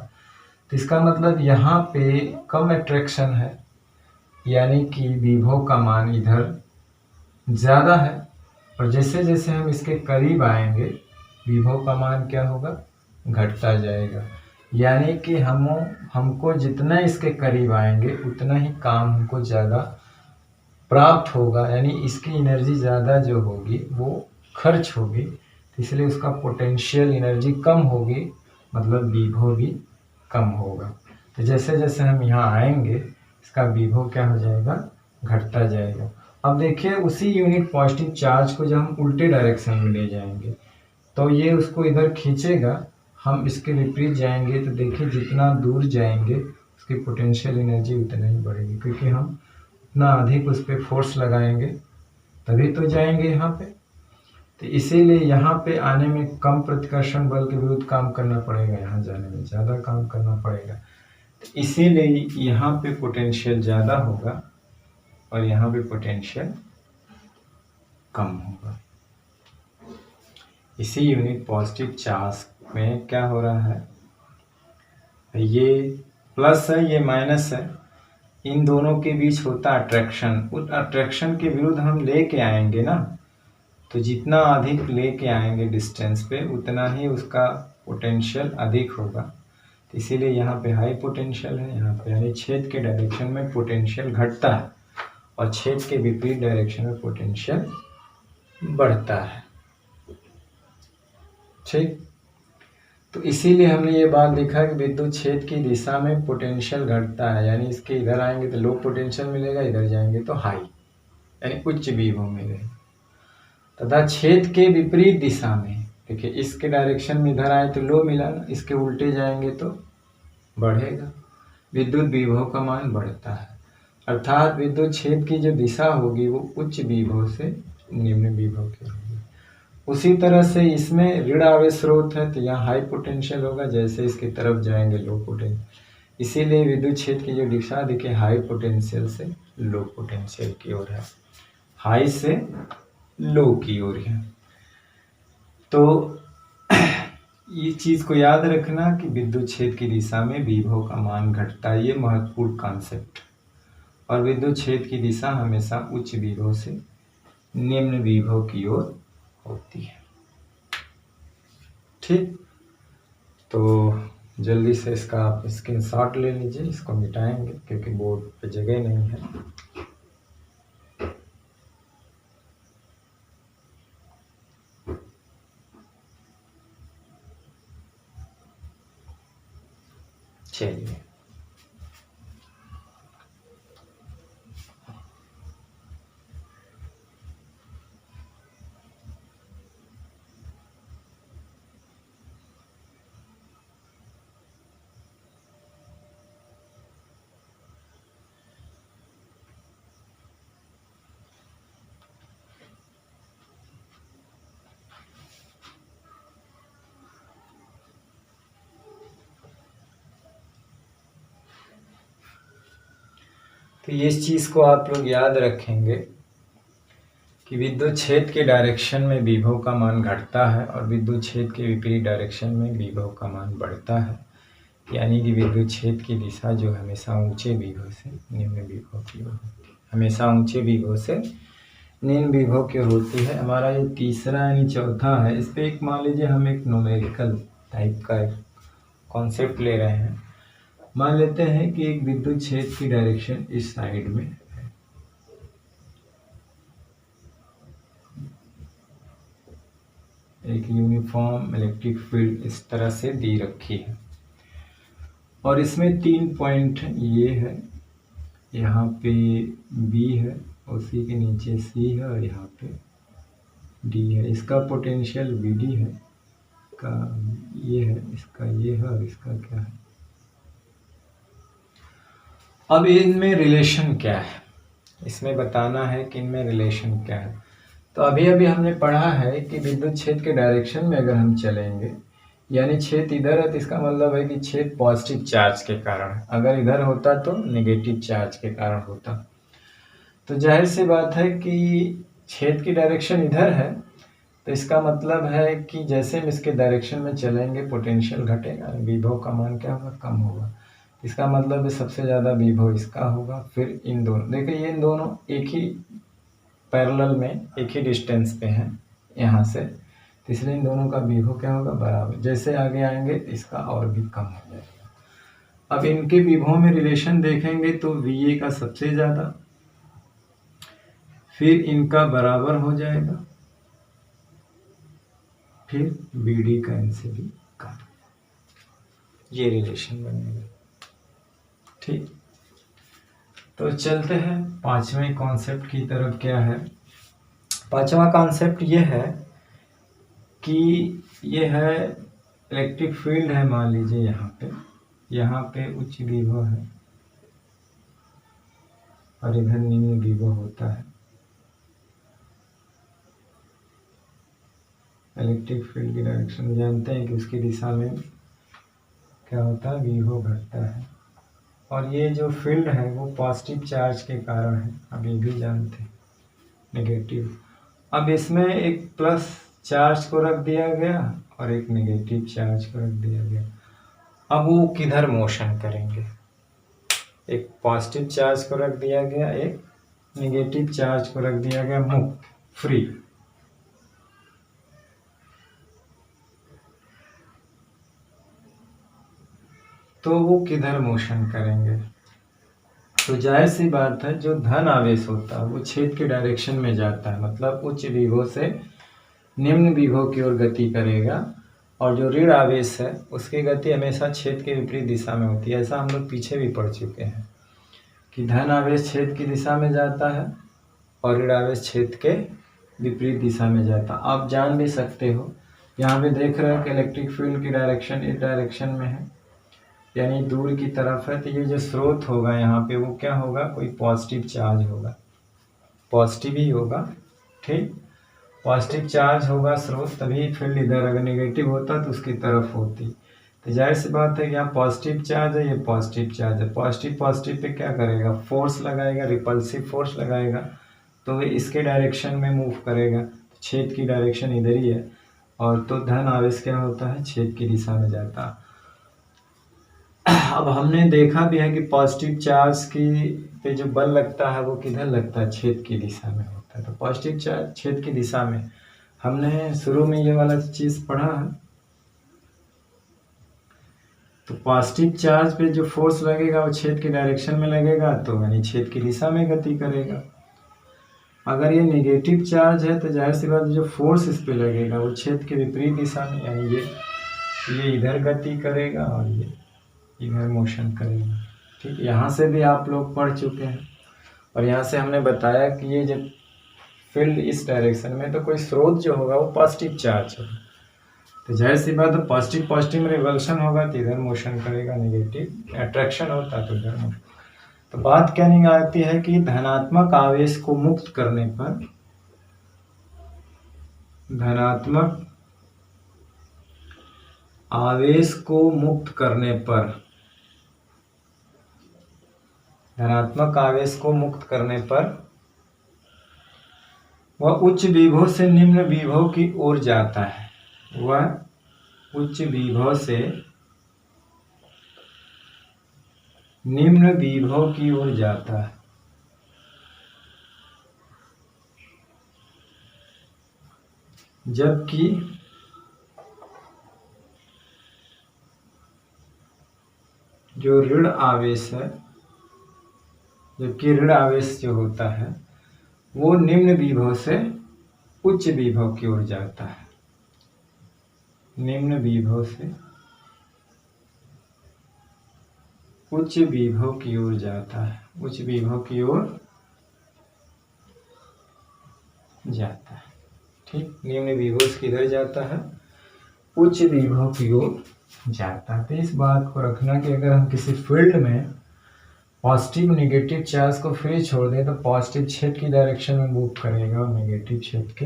तो इसका मतलब यहाँ पे कम अट्रैक्शन है, यानी कि विभव का मान इधर ज़्यादा है, और जैसे जैसे हम इसके करीब आएंगे विभव का मान क्या होगा, घटता जाएगा। यानी कि हमको जितना इसके करीब आएंगे उतना ही काम हमको ज़्यादा प्राप्त होगा, यानी इसकी एनर्जी ज़्यादा जो होगी वो खर्च होगी, इसलिए उसका पोटेंशियल एनर्जी कम होगी, मतलब विभव भी कम होगा। तो जैसे जैसे हम यहाँ आएंगे इसका विभव क्या हो जाएगा, घटता जाएगा। अब देखिए उसी यूनिट पॉजिटिव चार्ज को जब हम उल्टे डायरेक्शन में ले जाएंगे तो ये उसको इधर खींचेगा, हम इसके विपरीत जाएंगे तो देखिए जितना दूर जाएंगे उसकी पोटेंशियल एनर्जी उतना ही बढ़ेगी, क्योंकि हम उतना अधिक उस पर फोर्स लगाएंगे तभी तो जाएंगे यहाँ पे। तो इसीलिए यहाँ पे आने में कम प्रतिकर्षण बल के विरुद्ध काम करना पड़ेगा, यहाँ जाने में ज़्यादा काम करना पड़ेगा। तो इसीलिए यहाँ पे पोटेंशियल ज़्यादा होगा और यहाँ पे पोटेंशियल कम होगा। इसी यूनिट पॉजिटिव चार्ज में क्या हो रहा है, ये प्लस है ये माइनस है, इन दोनों के बीच होता अट्रैक्शन। उस अट्रैक्शन के विरुद्ध हम लेके आएंगे ना, तो जितना अधिक लेके आएंगे डिस्टेंस पे उतना ही उसका पोटेंशियल अधिक होगा। तो इसीलिए यहाँ पे हाई पोटेंशियल है यहाँ पे, यानी छेद के डायरेक्शन में पोटेंशियल घटता है और छेद के विपरीत डायरेक्शन में पोटेंशियल बढ़ता है। ठीक, तो इसीलिए हमने ये बात देखा कि विद्युत छेद की दिशा में पोटेंशियल घटता है, यानी इसके इधर आएंगे तो लो पोटेंशियल मिलेगा, इधर जाएंगे तो हाई यानी उच्च विभव मिलेगा। तथा छेद के विपरीत दिशा में देखिए इसके डायरेक्शन में इधर आए तो लो मिला ना, इसके उल्टे जाएंगे तो बढ़ेगा, विद्युत विभव का मान बढ़ता है। अर्थात विद्युत छेद की जो दिशा होगी वो उच्च विभव से निम्न विभव की होगी। उसी तरह से इसमें ऋण आवेश स्रोत है तो यहाँ हाई पोटेंशियल होगा, जैसे इसकी तरफ जाएंगे लो पोटेंशियल। इसीलिए विद्युत क्षेत्र की जो दिशा देखिए हाई पोटेंशियल से लो पोटेंशियल की ओर है, हाई से लो की ओर है। तो ये चीज को याद रखना कि विद्युत क्षेत्र की दिशा में विभव का मान घटता है, ये महत्वपूर्ण कॉन्सेप्ट। और विद्युत क्षेत्र की दिशा हमेशा उच्च विभव से निम्न विभव की ओर होती है। ठीक, तो जल्दी से इसका आप स्क्रीनशॉट ले लीजिए, इसको मिटाएंगे क्योंकि बोर्ड पे जगह नहीं है। चलिए, तो इस चीज़ को आप लोग याद रखेंगे कि विद्युत क्षेत्र के डायरेक्शन में विभव का मान घटता है और विद्युत क्षेत्र के विपरीत डायरेक्शन में विभव का मान बढ़ता है। यानी कि विद्युत क्षेत्र की दिशा जो हमेशा ऊंचे विभव से निम्न विभव की ओर होती है, हमेशा ऊंचे विभव से निम्न विभव की ओर होती है। हमारा ये तीसरा यानी चौथा है। इस पर एक मान लीजिए हम एक न्यूमेरिकल टाइप का एक कॉन्सेप्ट ले रहे हैं। मान लेते हैं कि एक विद्युत क्षेत्र की डायरेक्शन इस साइड में है, एक यूनिफॉर्म इलेक्ट्रिक फील्ड इस तरह से दी रखी है और इसमें 3 पॉइंट ये है, यहाँ पे B है, उसी के नीचे C है और यहाँ पे D है। इसका पोटेंशियल VD है, का ये है, इसका ये है और इसका क्या है। अब इनमें रिलेशन क्या है, इसमें बताना है कि इनमें रिलेशन क्या है। तो अभी अभी हमने पढ़ा है कि विद्युत क्षेत्र के डायरेक्शन में अगर हम चलेंगे, यानी छेद इधर है तो इसका मतलब है कि छेद पॉजिटिव चार्ज के कारण है, अगर इधर होता तो नेगेटिव चार्ज के कारण होता। तो जाहिर सी बात है कि छेद की डायरेक्शन इधर है तो इसका मतलब है कि जैसे हम इसके डायरेक्शन में चलेंगे पोटेंशियल घटेगा, विभव का मान क्या होगा, कम होगा। इसका मतलब है सबसे ज़्यादा विभव इसका होगा, फिर इन दोनों, देखिए ये इन दोनों एक ही पैरेलल में एक ही डिस्टेंस पे हैं यहाँ से, तो इसलिए इन दोनों का विभव क्या होगा, बराबर। जैसे आगे आएंगे इसका और भी कम हो जाएगा। अब इनके विभव में रिलेशन देखेंगे तो VA का सबसे ज़्यादा, फिर इनका बराबर हो जाएगा, फिर BD का इनसे भी कम, ये रिलेशन बनेगा। ठीक, तो चलते हैं पांचवें कॉन्सेप्ट की तरफ। क्या है पांचवा कॉन्सेप्ट? ये है कि ये है इलेक्ट्रिक फील्ड है। मान लीजिए यहाँ पे उच्च विभव है और इधर निम्न विभव होता है। इलेक्ट्रिक फील्ड की डायरेक्शन जानते हैं कि उसकी दिशा में क्या होता है, विभव घटता है। और ये जो फील्ड है वो पॉजिटिव चार्ज के कारण है, अब ये भी जानते हैं। नेगेटिव, अब इसमें एक प्लस चार्ज को रख दिया गया और एक नेगेटिव चार्ज को रख दिया गया। अब वो किधर मोशन करेंगे? एक पॉजिटिव चार्ज को रख दिया गया, एक नेगेटिव चार्ज को रख दिया गया, मुक्त, फ्री। तो वो किधर मोशन करेंगे? तो जाहिर सी बात है, जो धन आवेश होता है वो छेद के डायरेक्शन में जाता है, मतलब उच्च विभव से निम्न विभव की ओर गति करेगा। और जो ऋण आवेश है उसकी गति हमेशा छेद के विपरीत दिशा में होती है। ऐसा हम लोग पीछे भी पढ़ चुके हैं कि धन आवेश छेद की दिशा में जाता है और ऋण आवेश छेद के विपरीत दिशा में जाता है। आप जान भी सकते हो, यहाँ पे देख रहे हो कि इलेक्ट्रिक फील्ड की डायरेक्शन इस डायरेक्शन में है, यानी दूर की तरफ है। तो ये जो स्रोत होगा यहाँ पे वो क्या होगा, कोई पॉजिटिव चार्ज होगा, पॉजिटिव ही होगा। ठीक, पॉजिटिव चार्ज होगा स्रोत, तभी फील्ड इधर, अगर नेगेटिव होता तो उसकी तरफ होती। तो जाहिर सी बात है कि यहाँ पॉजिटिव चार्ज है, ये पॉजिटिव चार्ज है। पॉजिटिव पॉजिटिव पे क्या करेगा, फोर्स लगाएगा, रिपल्सिव फोर्स लगाएगा, तो इसके डायरेक्शन में मूव करेगा। तो छेद की डायरेक्शन इधर ही है, और तो धन आवेश क्या होता है, छेद की दिशा में जाता है। अब हमने देखा भी है कि पॉजिटिव चार्ज की पे जो बल लगता है वो किधर लगता है, छेद की दिशा में होता है। तो पॉजिटिव चार्ज छेद की दिशा में, हमने शुरू में ये वाला चीज पढ़ा है। तो पॉजिटिव चार्ज पे जो फोर्स लगेगा वो छेद की डायरेक्शन में लगेगा, तो यानी छेद की दिशा में गति करेगा। अगर ये नेगेटिव चार्ज है तो जाहिर सी बात जो फोर्स इस पे लगेगा वो छेद के विपरीत दिशा में, यानी ये इधर गति करेगा और ये इधर मोशन करेगा। ठीक, यहाँ से भी आप लोग पढ़ चुके हैं। और यहाँ से हमने बताया कि ये जब फील्ड इस डायरेक्शन में, तो कोई स्रोत जो होगा वो पॉजिटिव चार्ज होगा। तो जाहिर सी बात है पॉजिटिव पॉजिटिव में रिवल्शन होगा तो इधर मोशन करेगा, नेगेटिव अट्रैक्शन होता तो इधर मोशन। तो बात क्या नहीं आती है कि धनात्मक आवेश को मुक्त करने पर, धनात्मक आवेश को मुक्त करने पर, धनात्मक आवेश को मुक्त करने पर वह उच्च विभव से निम्न विभव की ओर जाता है। वह उच्च विभव से निम्न विभव की ओर जाता है। जबकि जो ऋण आवेश है, जबकि ऋण आवेश जो होता है वो निम्न विभव से उच्च विभव की ओर जाता है। निम्न विभव से उच्च विभव की ओर जाता है, उच्च विभव की ओर जाता है। ठीक, निम्न विभव से किधर जाता है, उच्च विभव की ओर जाता है। तो इस बात को रखना कि अगर हम किसी फील्ड में पॉजिटिव नेगेटिव चार्ज को फ्री छोड़ दें तो पॉजिटिव छेद की डायरेक्शन में मूव करेगा और नेगेटिव छेद के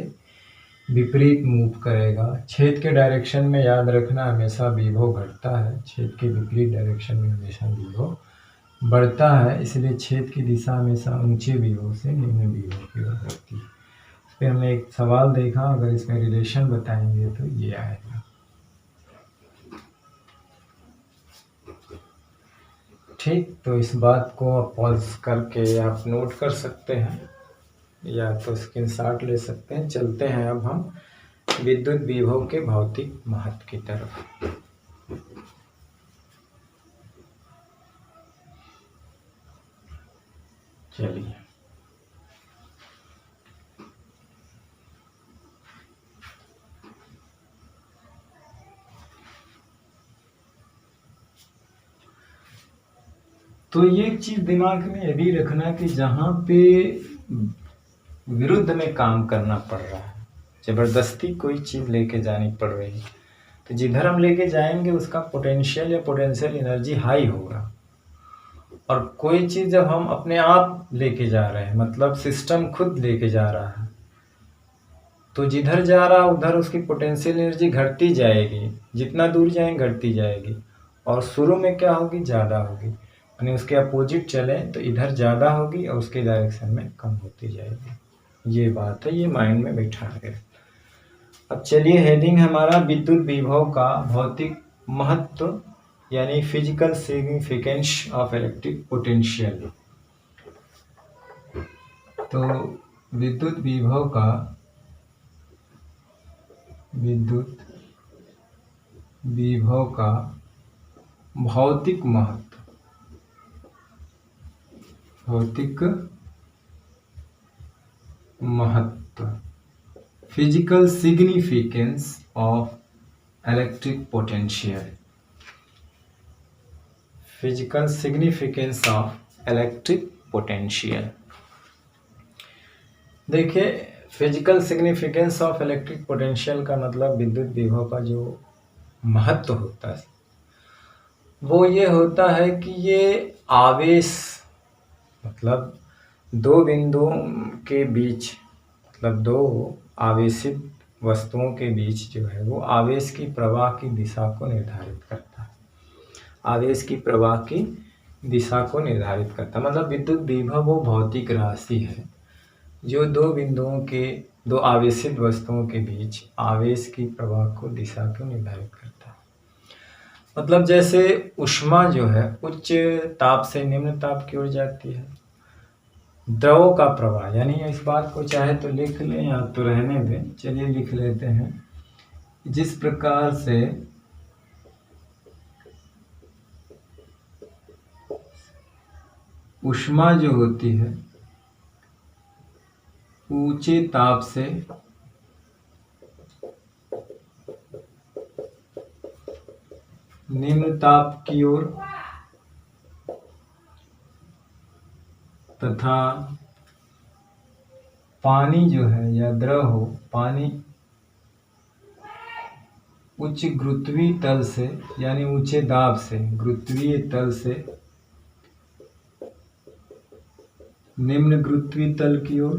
विपरीत मूव करेगा। छेद के डायरेक्शन में याद रखना हमेशा विभव घटता है, छेद के विपरीत डायरेक्शन में हमेशा विभव बढ़ता है। इसलिए छेद की दिशा हमेशा ऊंचे विभव से निम्न विभव की ओर बढ़ती है। इस पर हमने एक सवाल देखा, अगर इसमें रिलेशन बताएंगे तो ये आएगा। ठीक, तो इस बात को आप पॉज करके आप नोट कर सकते हैं या तो स्क्रीनशॉट ले सकते हैं। चलते हैं अब हम विद्युत विभव के भौतिक महत्व की तरफ। चलिए, तो ये चीज़ दिमाग में ये भी रखना कि जहाँ पे विरुद्ध में काम करना पड़ रहा है, ज़बरदस्ती कोई चीज़ लेके जानी पड़ रही है, तो जिधर हम लेके जाएंगे उसका पोटेंशियल एनर्जी हाई होगा। और कोई चीज़ जब हम अपने आप लेके जा रहे हैं, मतलब सिस्टम खुद लेके जा रहा है, तो जिधर जा रहा उधर उसकी पोटेंशियल एनर्जी घटती जाएगी, जितना दूर जाएंगे घटती जाएगी, और शुरू में क्या होगी, ज़्यादा होगी। यानी उसके अपोजिट चले तो इधर ज़्यादा होगी और उसके डायरेक्शन में कम होती जाएगी। ये बात है, ये माइंड में बैठा है। अब चलिए, हेडिंग हमारा विद्युत विभव का भौतिक महत्व, यानी physical significance of electric potential. तो विद्युत विभव का भौतिक महत्व, physical significance of electric potential. Physical significance of electric potential. देखिए, physical significance of electric potential का मतलब विद्युत विभव का जो महत्व होता है वो ये होता है कि ये आवेश, मतलब दो बिंदुओं के बीच, मतलब दो आवेशित वस्तुओं के बीच जो है वो आवेश की प्रवाह की दिशा को निर्धारित करता है। आवेश की प्रवाह की दिशा को निर्धारित करता है, मतलब विद्युत विभव वो भौतिक राशि है जो दो आवेशित वस्तुओं के बीच आवेश की प्रवाह को दिशा को निर्धारित करता है। मतलब जैसे ऊष्मा जो है उच्च ताप से निम्न ताप की ओर जाती है, द्रवों का प्रवाह, यानी इस बात को चाहे तो लिख लें या तो रहने दें, चलिए लिख लेते हैं। जिस प्रकार से ऊष्मा जो होती है ऊंचे ताप से निम्न ताप की ओर तथा पानी जो है या द्रव हो, पानी उच्च गुरुत्वीय तल से, यानी ऊंचे दाब से गुरुत्वीय तल से निम्न गुरुत्वीय तल की ओर,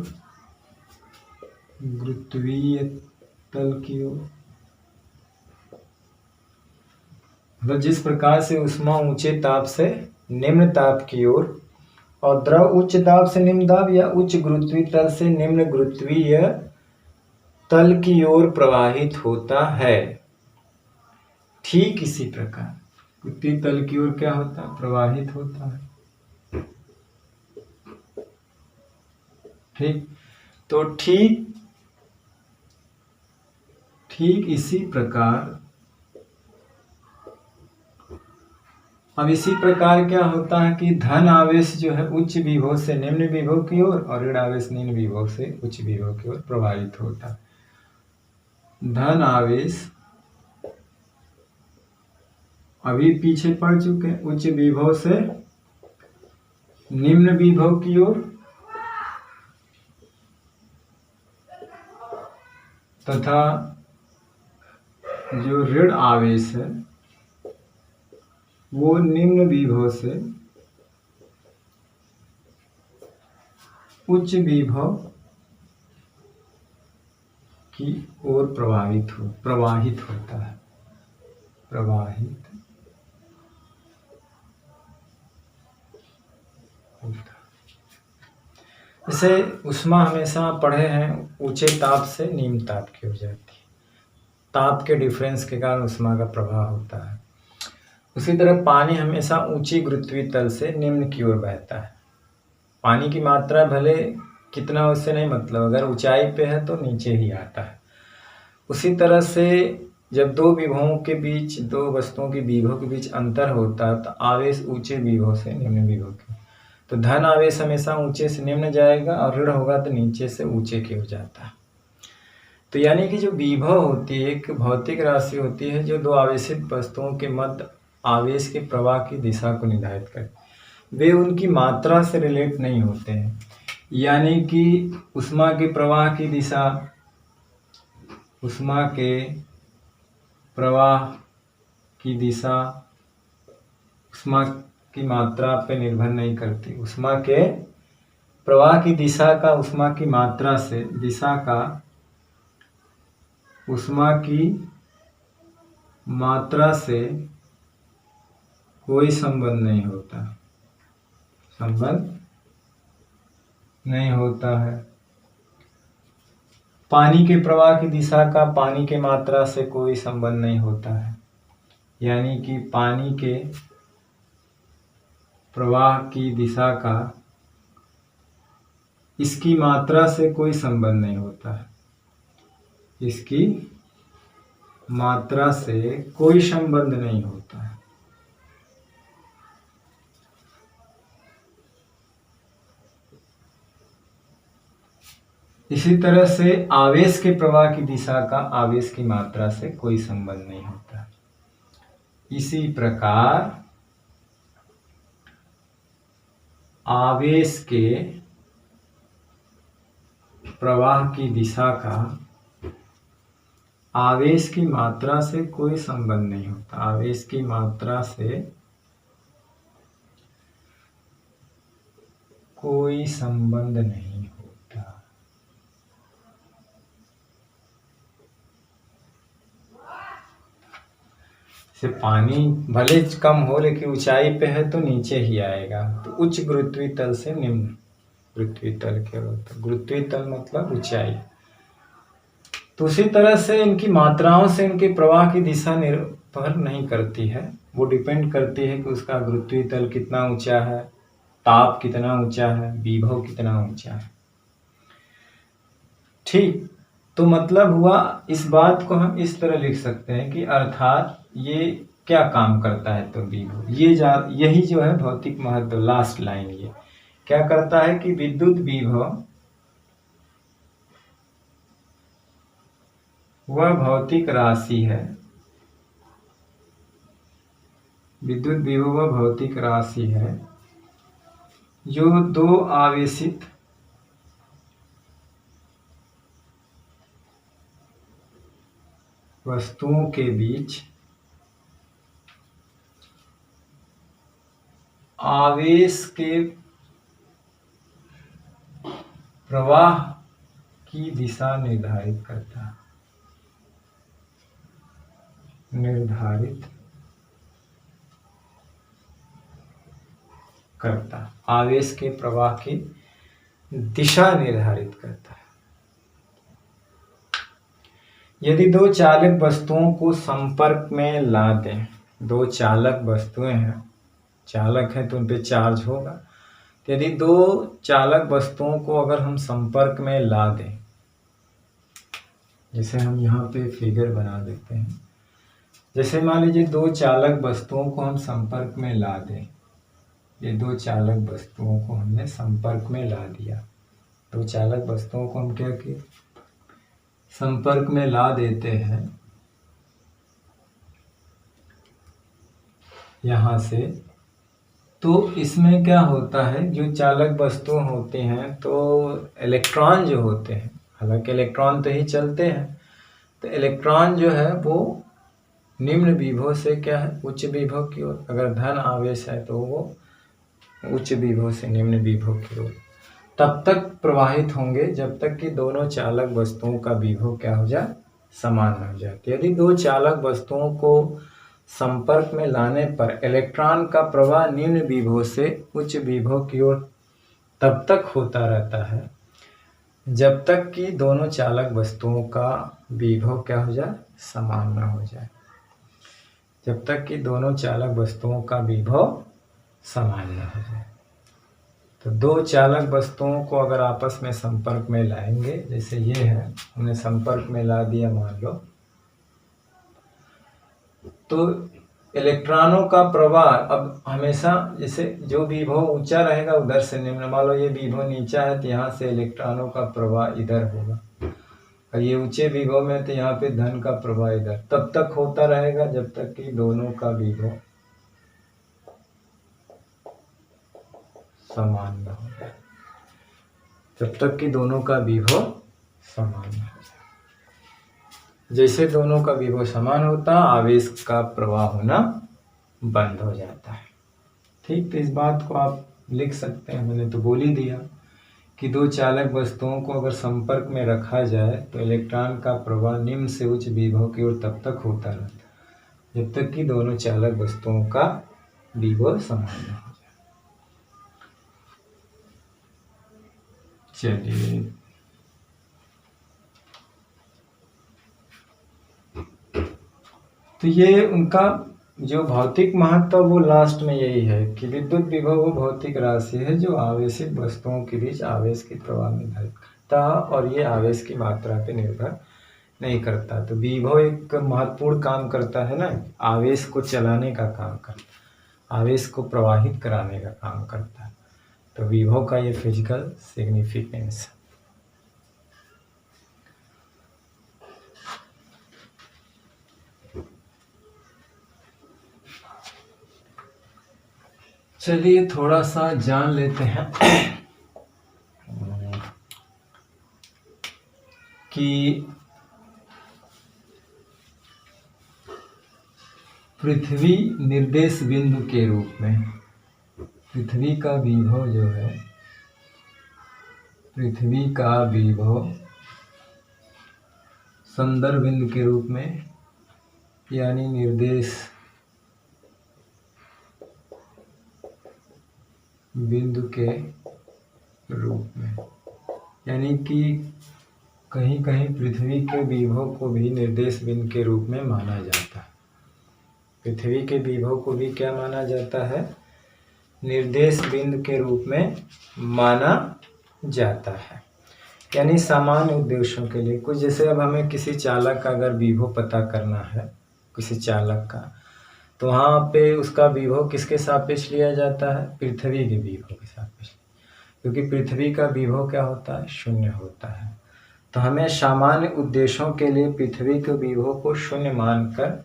मतलब जिस प्रकार से ऊष्मा ऊंचे ताप से निम्न ताप की ओर और द्रव उच्च दाब से निम्न दाब या उच्च गुरुत्वीय तल से निम्न गुरुत्वीय तल की ओर प्रवाहित होता है, ठीक इसी प्रकार गुरुत्वीय तल की ओर क्या होता है, प्रवाहित होता है। ठीक, तो ठीक इसी प्रकार, अब इसी प्रकार क्या होता है कि धन आवेश जो है उच्च विभव से निम्न विभव की ओर और ऋण आवेश निम्न विभव से उच्च विभव की ओर प्रवाहित होता है। धन आवेश अभी पीछे पड़ चुके हैं, उच्च विभव से निम्न विभव की ओर तथा जो ऋण आवेश है वो निम्न विभव से उच्च विभव की ओर प्रवाहित होता है। जैसे ऊष्मा हमेशा पढ़े हैं ऊंचे ताप से निम्न ताप की ओर जाती है, ताप के डिफरेंस के कारण ऊष्मा का प्रवाह होता है। उसी तरह पानी हमेशा ऊंची गुरुत्वीय तल से निम्न की ओर बहता है। पानी की मात्रा भले कितना उससे नहीं मतलब, अगर ऊंचाई पे है तो नीचे ही आता है। उसी तरह से जब दो विभवों के बीच, दो वस्तुओं के विभव के बीच अंतर होता है तो आवेश ऊंचे विभव से निम्न विभव के, तो धन आवेश हमेशा ऊंचे से निम्न जाएगा और ऋण होगा तो नीचे से ऊंचे की ओर जाता है। तो यानी कि जो विभव होती है एक भौतिक राशि होती है जो दो आवेशित वस्तुओं के मध्य आवेश के प्रवाह की दिशा को निर्धारित करती है। वे उनकी मात्रा से रिलेट नहीं होते हैं। यानी कि ऊष्मा के प्रवाह की दिशा ऊष्मा के प्रवाह की दिशा ऊष्मा की मात्रा पे निर्भर नहीं करती। ऊष्मा के प्रवाह की दिशा का ऊष्मा की मात्रा से ऊष्मा की मात्रा से कोई संबंध नहीं होता है। पानी के प्रवाह की दिशा का पानी के मात्रा से कोई संबंध नहीं होता है। यानी कि पानी के प्रवाह की दिशा का इसकी मात्रा से कोई संबंध नहीं होता है। इसकी मात्रा से कोई संबंध नहीं होता है। इसी तरह से आवेश के प्रवाह की दिशा का आवेश की मात्रा से कोई संबंध नहीं होता। इसी प्रकार आवेश के प्रवाह की दिशा का आवेश की मात्रा से कोई संबंध नहीं होता। आवेश की मात्रा से कोई संबंध नहीं होता। से पानी भले कम हो लेकिन ऊंचाई पे है तो नीचे ही आएगा। तो उच्च गुरुत्वीय तल से निम्न गुरुत्वीय तल की ओर होता है। गुरुत्वीय तल मतलब ऊंचाई। तो उसी तरह से इनकी मात्राओं से इनके प्रवाह की दिशा निर्भर नहीं करती है। वो डिपेंड करती है कि उसका गुरुत्वीय तल कितना ऊंचा है, ताप कितना ऊंचा है, विभव कितना ऊंचा है। ठीक, तो मतलब हुआ, इस बात को हम इस तरह लिख सकते हैं कि अर्थात ये क्या काम करता है। तो विभव यही जो है भौतिक महत्व, लास्ट लाइन ये क्या करता है कि विद्युत विभव वह भौतिक राशि है। विद्युत विभव वह भौतिक राशि है जो दो आवेशित वस्तुओं के बीच आवेश के प्रवाह की दिशा निर्धारित करता आवेश के प्रवाह की दिशा निर्धारित करता है। यदि दो चालक वस्तुओं को संपर्क में ला दें, दो चालक वस्तुएं हैं, चालक है तो उन पे चार्ज होगा। यदि दो चालक वस्तुओं को अगर हम संपर्क में ला दें, जैसे हम यहाँ पे फिगर बना देते हैं, जैसे मान लीजिए दो चालक वस्तुओं को हम संपर्क में ला दें। ये दो चालक वस्तुओं को हमने संपर्क में ला दिया। दो चालक वस्तुओं को हम क्या किए, संपर्क में ला देते हैं यहाँ से। तो इसमें क्या होता है, जो चालक वस्तु होते हैं तो इलेक्ट्रॉन जो होते हैं, हालांकि इलेक्ट्रॉन तो ही चलते हैं, तो इलेक्ट्रॉन जो है वो निम्न विभव से क्या है, उच्च विभव की ओर। अगर धन आवेश है तो वो उच्च विभव से निम्न विभव की ओर तब तक प्रवाहित होंगे जब तक कि दोनों चालक वस्तुओं का विभव क्या हो जाए, समान हो जाए। यदि दो चालक वस्तुओं को संपर्क में लाने पर इलेक्ट्रॉन का प्रवाह निम्न विभव से उच्च विभव की ओर तब तक होता रहता है जब तक कि दोनों चालक वस्तुओं का विभव क्या हो जाए, समान न हो जाए। जब तक कि दोनों चालक वस्तुओं का विभव समान न हो जाए। तो दो चालक वस्तुओं को अगर आपस में संपर्क में लाएंगे, जैसे ये है, हमने संपर्क में ला दिया मान लो, तो इलेक्ट्रॉनों का प्रवाह अब हमेशा जैसे जो विभव ऊंचा रहेगा उधर से निम्न, मान लो ये विभव नीचा है तो यहाँ से इलेक्ट्रॉनों का प्रवाह इधर होगा, और ये ऊंचे विभव में तो यहाँ पे धन का प्रवाह इधर, तब तक होता रहेगा जब तक कि दोनों का विभव समान न हो जाए, जब तक कि दोनों का विभव समान न हो जाए। जैसे दोनों का विभव समान होता, आवेश का प्रवाह होना बंद हो जाता है। ठीक, तो इस बात को आप लिख सकते हैं, मैंने तो बोल ही दिया कि दो चालक वस्तुओं को अगर संपर्क में रखा जाए तो इलेक्ट्रॉन का प्रवाह निम्न से उच्च विभव की ओर तब तक होता रहता है जब तक कि दोनों चालक वस्तुओं का विभव समान न हो जाए। चलिए, तो ये उनका जो भौतिक महत्व वो लास्ट में यही है कि विद्युत विभव वो भौतिक राशि है जो आवेशित वस्तुओं के बीच आवेश के प्रवाह निर्धारित करता है और ये आवेश की मात्रा पे निर्भर नहीं करता। तो विभव एक महत्वपूर्ण काम करता है ना, आवेश को चलाने का काम करता है, आवेश को प्रवाहित कराने का काम करता है। तो विभव का ये फिजिकल सिग्निफिकेंस। चलिए थोड़ा सा जान लेते हैं कि पृथ्वी निर्देश बिंदु के रूप में पृथ्वी का विभव जो है, पृथ्वी का विभव संदर्भ बिंदु के रूप में यानी निर्देश बिंदु के रूप में, यानी कि कहीं कहीं पृथ्वी के विभव को भी निर्देश बिंदु के रूप में माना जाता है। पृथ्वी के विभव को भी क्या माना जाता है? निर्देश बिंदु के रूप में माना जाता है। यानी सामान्य उद्देश्यों के लिए कुछ, जैसे अब हमें किसी चालक का अगर विभव पता करना है किसी चालक का, तो वहाँ पे उसका विभव किसके सापेक्ष लिया जाता है? पृथ्वी के विभव के सापेक्ष, क्योंकि पृथ्वी का विभव क्या होता है? शून्य होता है। तो हमें सामान्य उद्देश्यों के लिए पृथ्वी के विभव को शून्य मानकर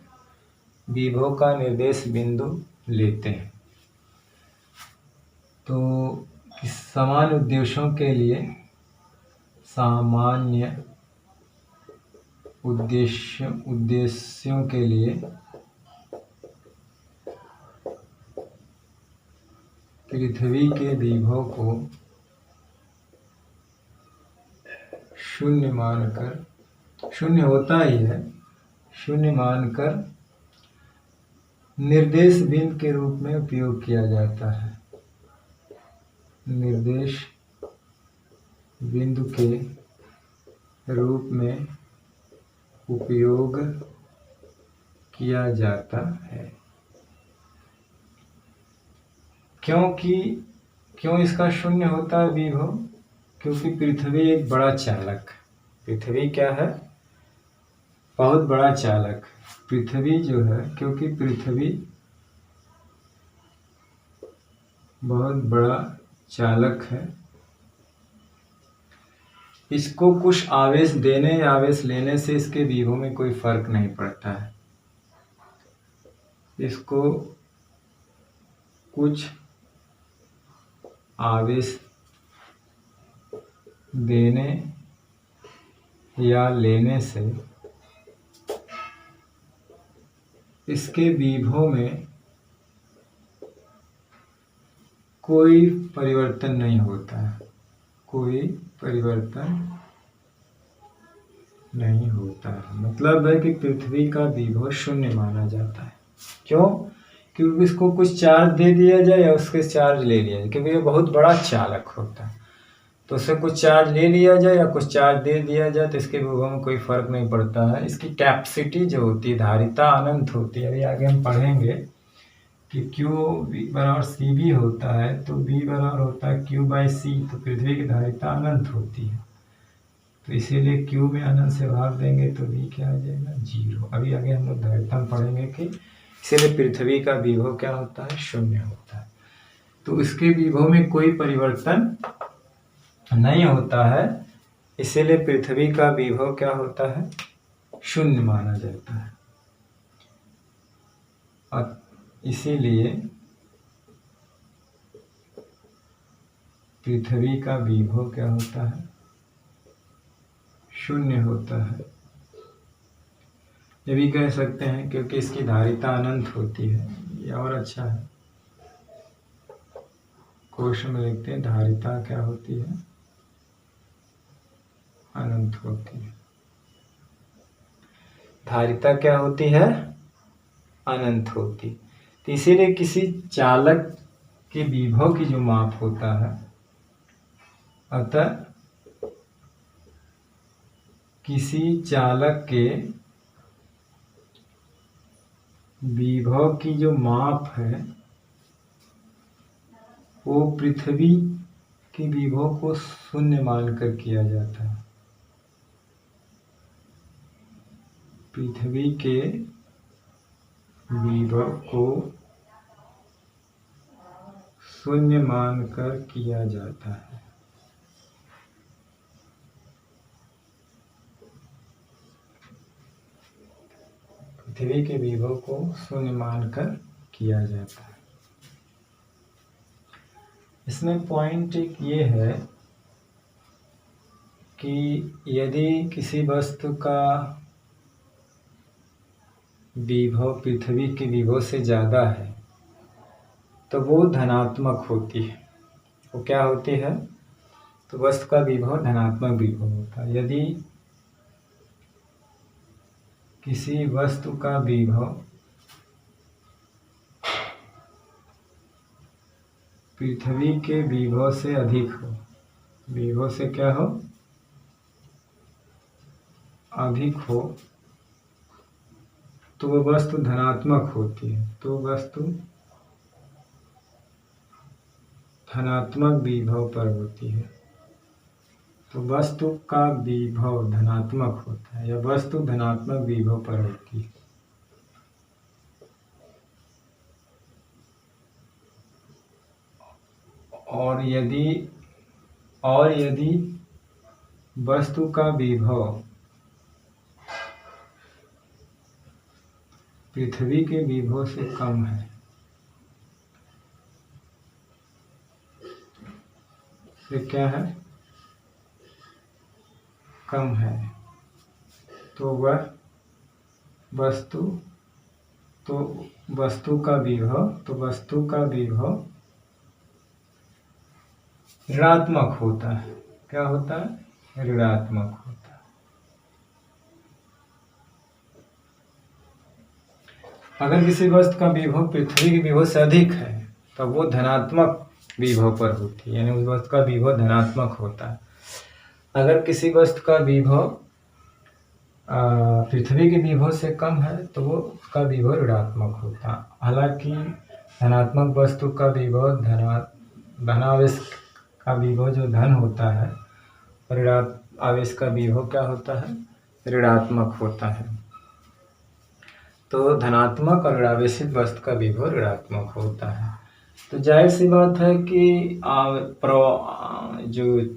विभव का निर्देश बिंदु लेते हैं। तो सामान्य उद्देश्यों के लिए, सामान्य उद्देश्यों के लिए पृथ्वी के विभव को शून्य मानकर, शून्य होता ही है, शून्य मानकर निर्देश बिंदु के रूप में उपयोग किया जाता है। निर्देश बिंदु के रूप में उपयोग किया जाता है। क्यों इसका शून्य होता है विभव? क्योंकि पृथ्वी एक बड़ा चालक, पृथ्वी क्या है? बहुत बड़ा चालक। पृथ्वी जो है, क्योंकि पृथ्वी बहुत बड़ा चालक है, इसको कुछ आवेश देने या आवेश लेने से इसके विभव में कोई फर्क नहीं पड़ता है। इसको कुछ आवेश देने या लेने से इसके विभव में कोई परिवर्तन नहीं होता है, कोई परिवर्तन नहीं होता है। मतलब है कि पृथ्वी का विभव शून्य माना जाता है। क्यों? क्योंकि इसको कुछ चार्ज दे दिया जाए या उसके चार्ज ले लिया जाए, क्योंकि ये बहुत बड़ा चालक होता है, तो उससे कुछ चार्ज ले लिया जाए या कुछ चार्ज दे दिया जाए तो इसके विभव में कोई फर्क नहीं पड़ता है। इसकी कैपेसिटी जो होती है, धारिता अनंत होती है। अभी आगे हम पढ़ेंगे कि Q बराबर CV होता है, तो B बराबर होता है Q/C, तो पृथ्वी की धारिता अनंत होती है, तो इसीलिए Q में अनंत से भाग देंगे तो V क्या आ जाएगा? 0। अभी आगे हम लोग धारिता में पढ़ेंगे कि इसीलिए पृथ्वी का विभव क्या होता है? शून्य होता है। तो इसके विभव में कोई परिवर्तन नहीं होता है, इसीलिए पृथ्वी का विभव क्या होता है? शून्य माना जाता है। और इसीलिए पृथ्वी का विभव क्या होता है, शून्य होता है। ये भी कह सकते हैं क्योंकि इसकी धारिता अनंत होती है। ये और अच्छा है, क्वेश्चन में लिखते हैं धारिता क्या होती है, अनंत होती है। धारिता क्या होती है, अनंत होती। तो इसीलिए किसी चालक के विभव की जो माप होता है, अतः किसी चालक के विभव की जो माप है वो पृथ्वी के विभव को शून्य मानकर किया जाता है। पृथ्वी के विभव को शून्य मानकर किया जाता है। पृथ्वी के विभव को शून्य मानकर किया जाता है। इसमें पॉइंट एक ये है कि यदि किसी वस्तु का विभव पृथ्वी के विभव से ज़्यादा है तो वो धनात्मक होती है। वो क्या होती है, तो वस्तु का विभव धनात्मक विभव होता है। यदि किसी वस्तु का विभव पृथ्वी के विभव से अधिक हो, विभव से क्या हो, अधिक हो, तो वह वस्तु धनात्मक होती है। तो वस्तु धनात्मक विभव पर होती है। तो वस्तु का विभव धनात्मक होता है या वस्तु धनात्मक विभव पर होती है। और यदि वस्तु का विभव पृथ्वी के विभव से कम है, से क्या है, कम है, तो वह वस्तु का विभव ऋणात्मक होता है। क्या होता है, ऋणात्मक होता है। अगर किसी वस्तु का विभव पृथ्वी के विभव से अधिक है तो वो धनात्मक विभव पर होती है, यानी उस वस्तु का विभव धनात्मक होता है। अगर किसी वस्तु का विभव पृथ्वी के विभव से कम है तो वो उसका विभव ऋणात्मक होता है। हालांकि धनात्मक वस्तु का विभव धनावेश का विभव जो धन होता है, ऋण आवेश का विभव क्या होता है, ऋणात्मक होता है। तो धनात्मक और ऋणावेशित वस्तु का विभव ऋणात्मक होता है। तो जाहिर सी बात है कि जो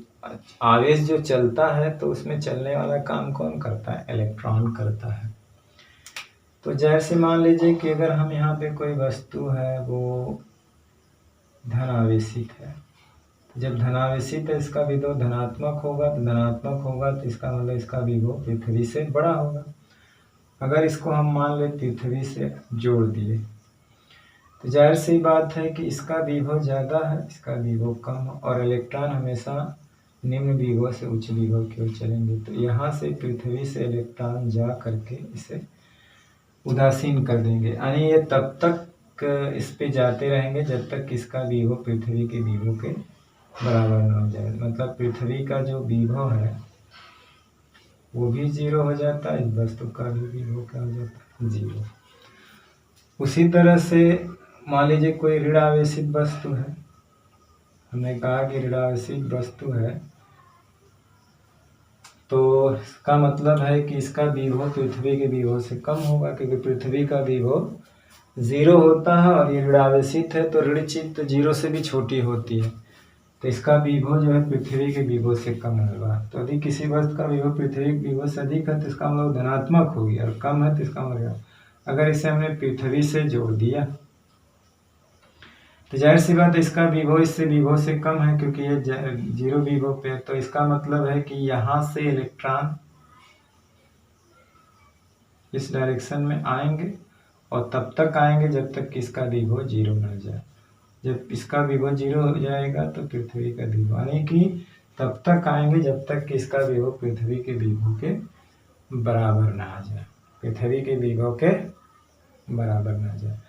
आवेश जो चलता है तो उसमें चलने वाला काम कौन करता है, इलेक्ट्रॉन करता है। तो जाहिर से मान लीजिए कि अगर हम यहाँ पे कोई वस्तु है वो धनावेशित है, जब धनावेशित है इसका विभव धनात्मक होगा, तो धनात्मक होगा तो इसका मतलब इसका विभव पृथ्वी से बड़ा होगा। अगर इसको हम मान ले पृथ्वी से जोड़ दिए तो जाहिर सी बात है कि इसका विभव ज़्यादा है, इसका विभव कम, और इलेक्ट्रॉन हमेशा निम्न विभव से उच्च विभव की ओर चलेंगे। तो यहाँ से पृथ्वी से इलेक्ट्रॉन जा करके इसे उदासीन कर देंगे, यानी ये तब तक इस पे जाते रहेंगे जब तक इसका विभव पृथ्वी के विभव के बराबर न हो जाए। मतलब पृथ्वी का जो विभव है वो भी जीरो हो जाता है, इस वस्तु का भी विभव क्या हो जाता है, जीरो। उसी तरह से मान लीजिए कोई ऋणावेशित वस्तु है, हमने कहा कि ऋणावेशित वस्तु है तो इसका मतलब है कि इसका विभव पृथ्वी के विभव से कम होगा, क्योंकि पृथ्वी का विभव जीरो होता है और ये ऋणावेशित है तो ऋणचित जीरो से भी छोटी होती है, तो इसका विभव जो है पृथ्वी के विभव से कम होगा। तो यदि किसी वस्तु का विभव पृथ्वी के विभव से अधिक है तो इसका मतलब धनात्मक होगी, और कम है तो इसका मतलब, अगर इसे हमने पृथ्वी से जोड़ दिया तो जाहिर सी बात है इसका विभव इससे विभव से कम है, क्योंकि ये 0 विभव पे है। तो इसका मतलब है कि यहाँ से इलेक्ट्रॉन इस डायरेक्शन में आएंगे और तब तक आएंगे जब तक कि इसका विभव 0 ना जाए। जब इसका विभव 0 हो जाएगा तो पृथ्वी का विभव, यानी कि तब तक आएंगे जब तक कि इसका विभव पृथ्वी के विभव के बराबर ना आ जाए, पृथ्वी के विभव के बराबर ना जाए।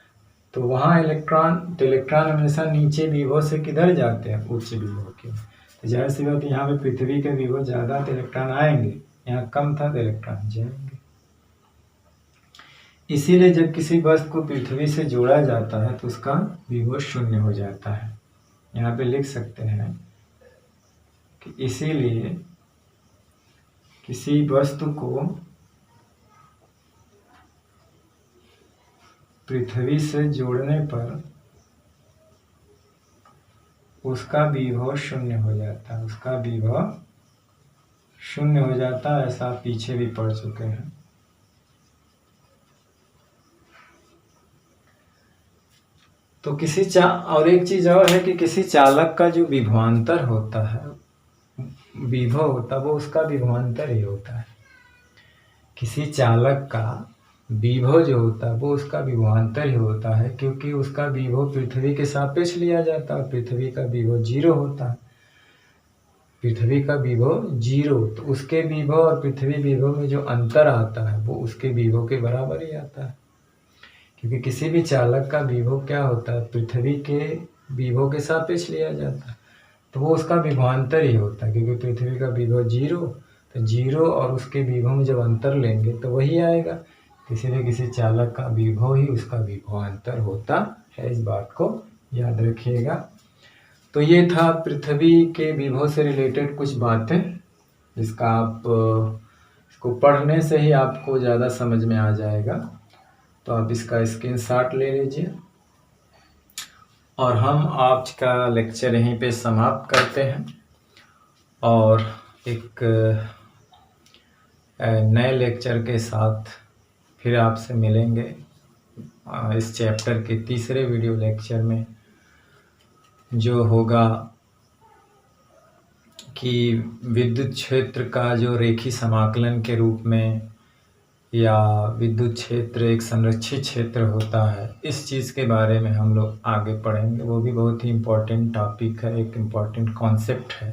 तो वहाँ इलेक्ट्रॉन हमेशा नीचे विभव से किधर जाते हैं, उच्च विभव के। तो जाहिर सी बात यहाँ पे पृथ्वी के विभव ज़्यादा तो इलेक्ट्रॉन आएंगे, यहाँ कम था तो इलेक्ट्रॉन जाएंगे। इसीलिए जब किसी वस्तु को पृथ्वी से जोड़ा जाता है तो उसका विभव 0 हो जाता है। यहाँ पे लिख सकते हैं कि इसीलिए किसी वस्तु को पृथ्वी से जोड़ने पर उसका विभव 0 हो जाता है, उसका विभव 0 हो जाता है। ऐसा पीछे भी पढ़ चुके हैं। तो और एक चीज और है कि किसी चालक का जो विभवांतर होता है, विभव होता है, वो उसका विभवांतर ही होता है। किसी चालक का विभव जो होता है वो उसका विभवांतर ही होता है, क्योंकि उसका विभव पृथ्वी के सापेक्ष लिया जाता है। पृथ्वी का विभव 0 होता है, पृथ्वी का विभव 0, तो उसके विभव और पृथ्वी विभव में जो अंतर आता है वो उसके विभव के बराबर ही आता है। क्योंकि किसी भी चालक का विभव क्या होता है, पृथ्वी के विभव के सापेक्ष लिया जाता है, तो वो उसका विभवांतर ही होता है। क्योंकि पृथ्वी का विभव 0, तो 0 और उसके विभव में जब अंतर लेंगे तो वही आएगा। इसीलिए किसी चालक का विभव ही उसका विभवांतर होता है। इस बात को याद रखिएगा। तो ये था पृथ्वी के विभव से रिलेटेड कुछ बातें, जिसका आप इसको पढ़ने से ही आपको ज़्यादा समझ में आ जाएगा। तो आप इसका स्क्रीनशॉट ले लीजिए और हम आज का लेक्चर यहीं पे समाप्त करते हैं और एक नए लेक्चर के साथ फिर आपसे मिलेंगे इस चैप्टर के तीसरे वीडियो लेक्चर में, जो होगा कि विद्युत क्षेत्र का जो रेखी समाकलन के रूप में, या विद्युत क्षेत्र एक संरक्षित क्षेत्र होता है, इस चीज़ के बारे में हम लोग आगे पढ़ेंगे। वो भी बहुत ही इम्पोर्टेंट टॉपिक है, एक इम्पोर्टेंट कॉन्सेप्ट है।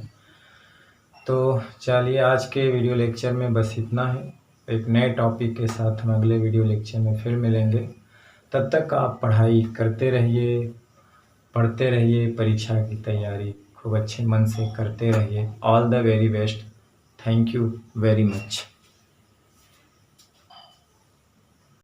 तो चलिए आज के वीडियो लेक्चर में बस इतना है। एक नए टॉपिक के साथ हम अगले वीडियो लेक्चर में फिर मिलेंगे। तब तक आप पढ़ाई करते रहिए, पढ़ते रहिए, परीक्षा की तैयारी खूब अच्छे मन से करते रहिए। All the very best. Thank you very much.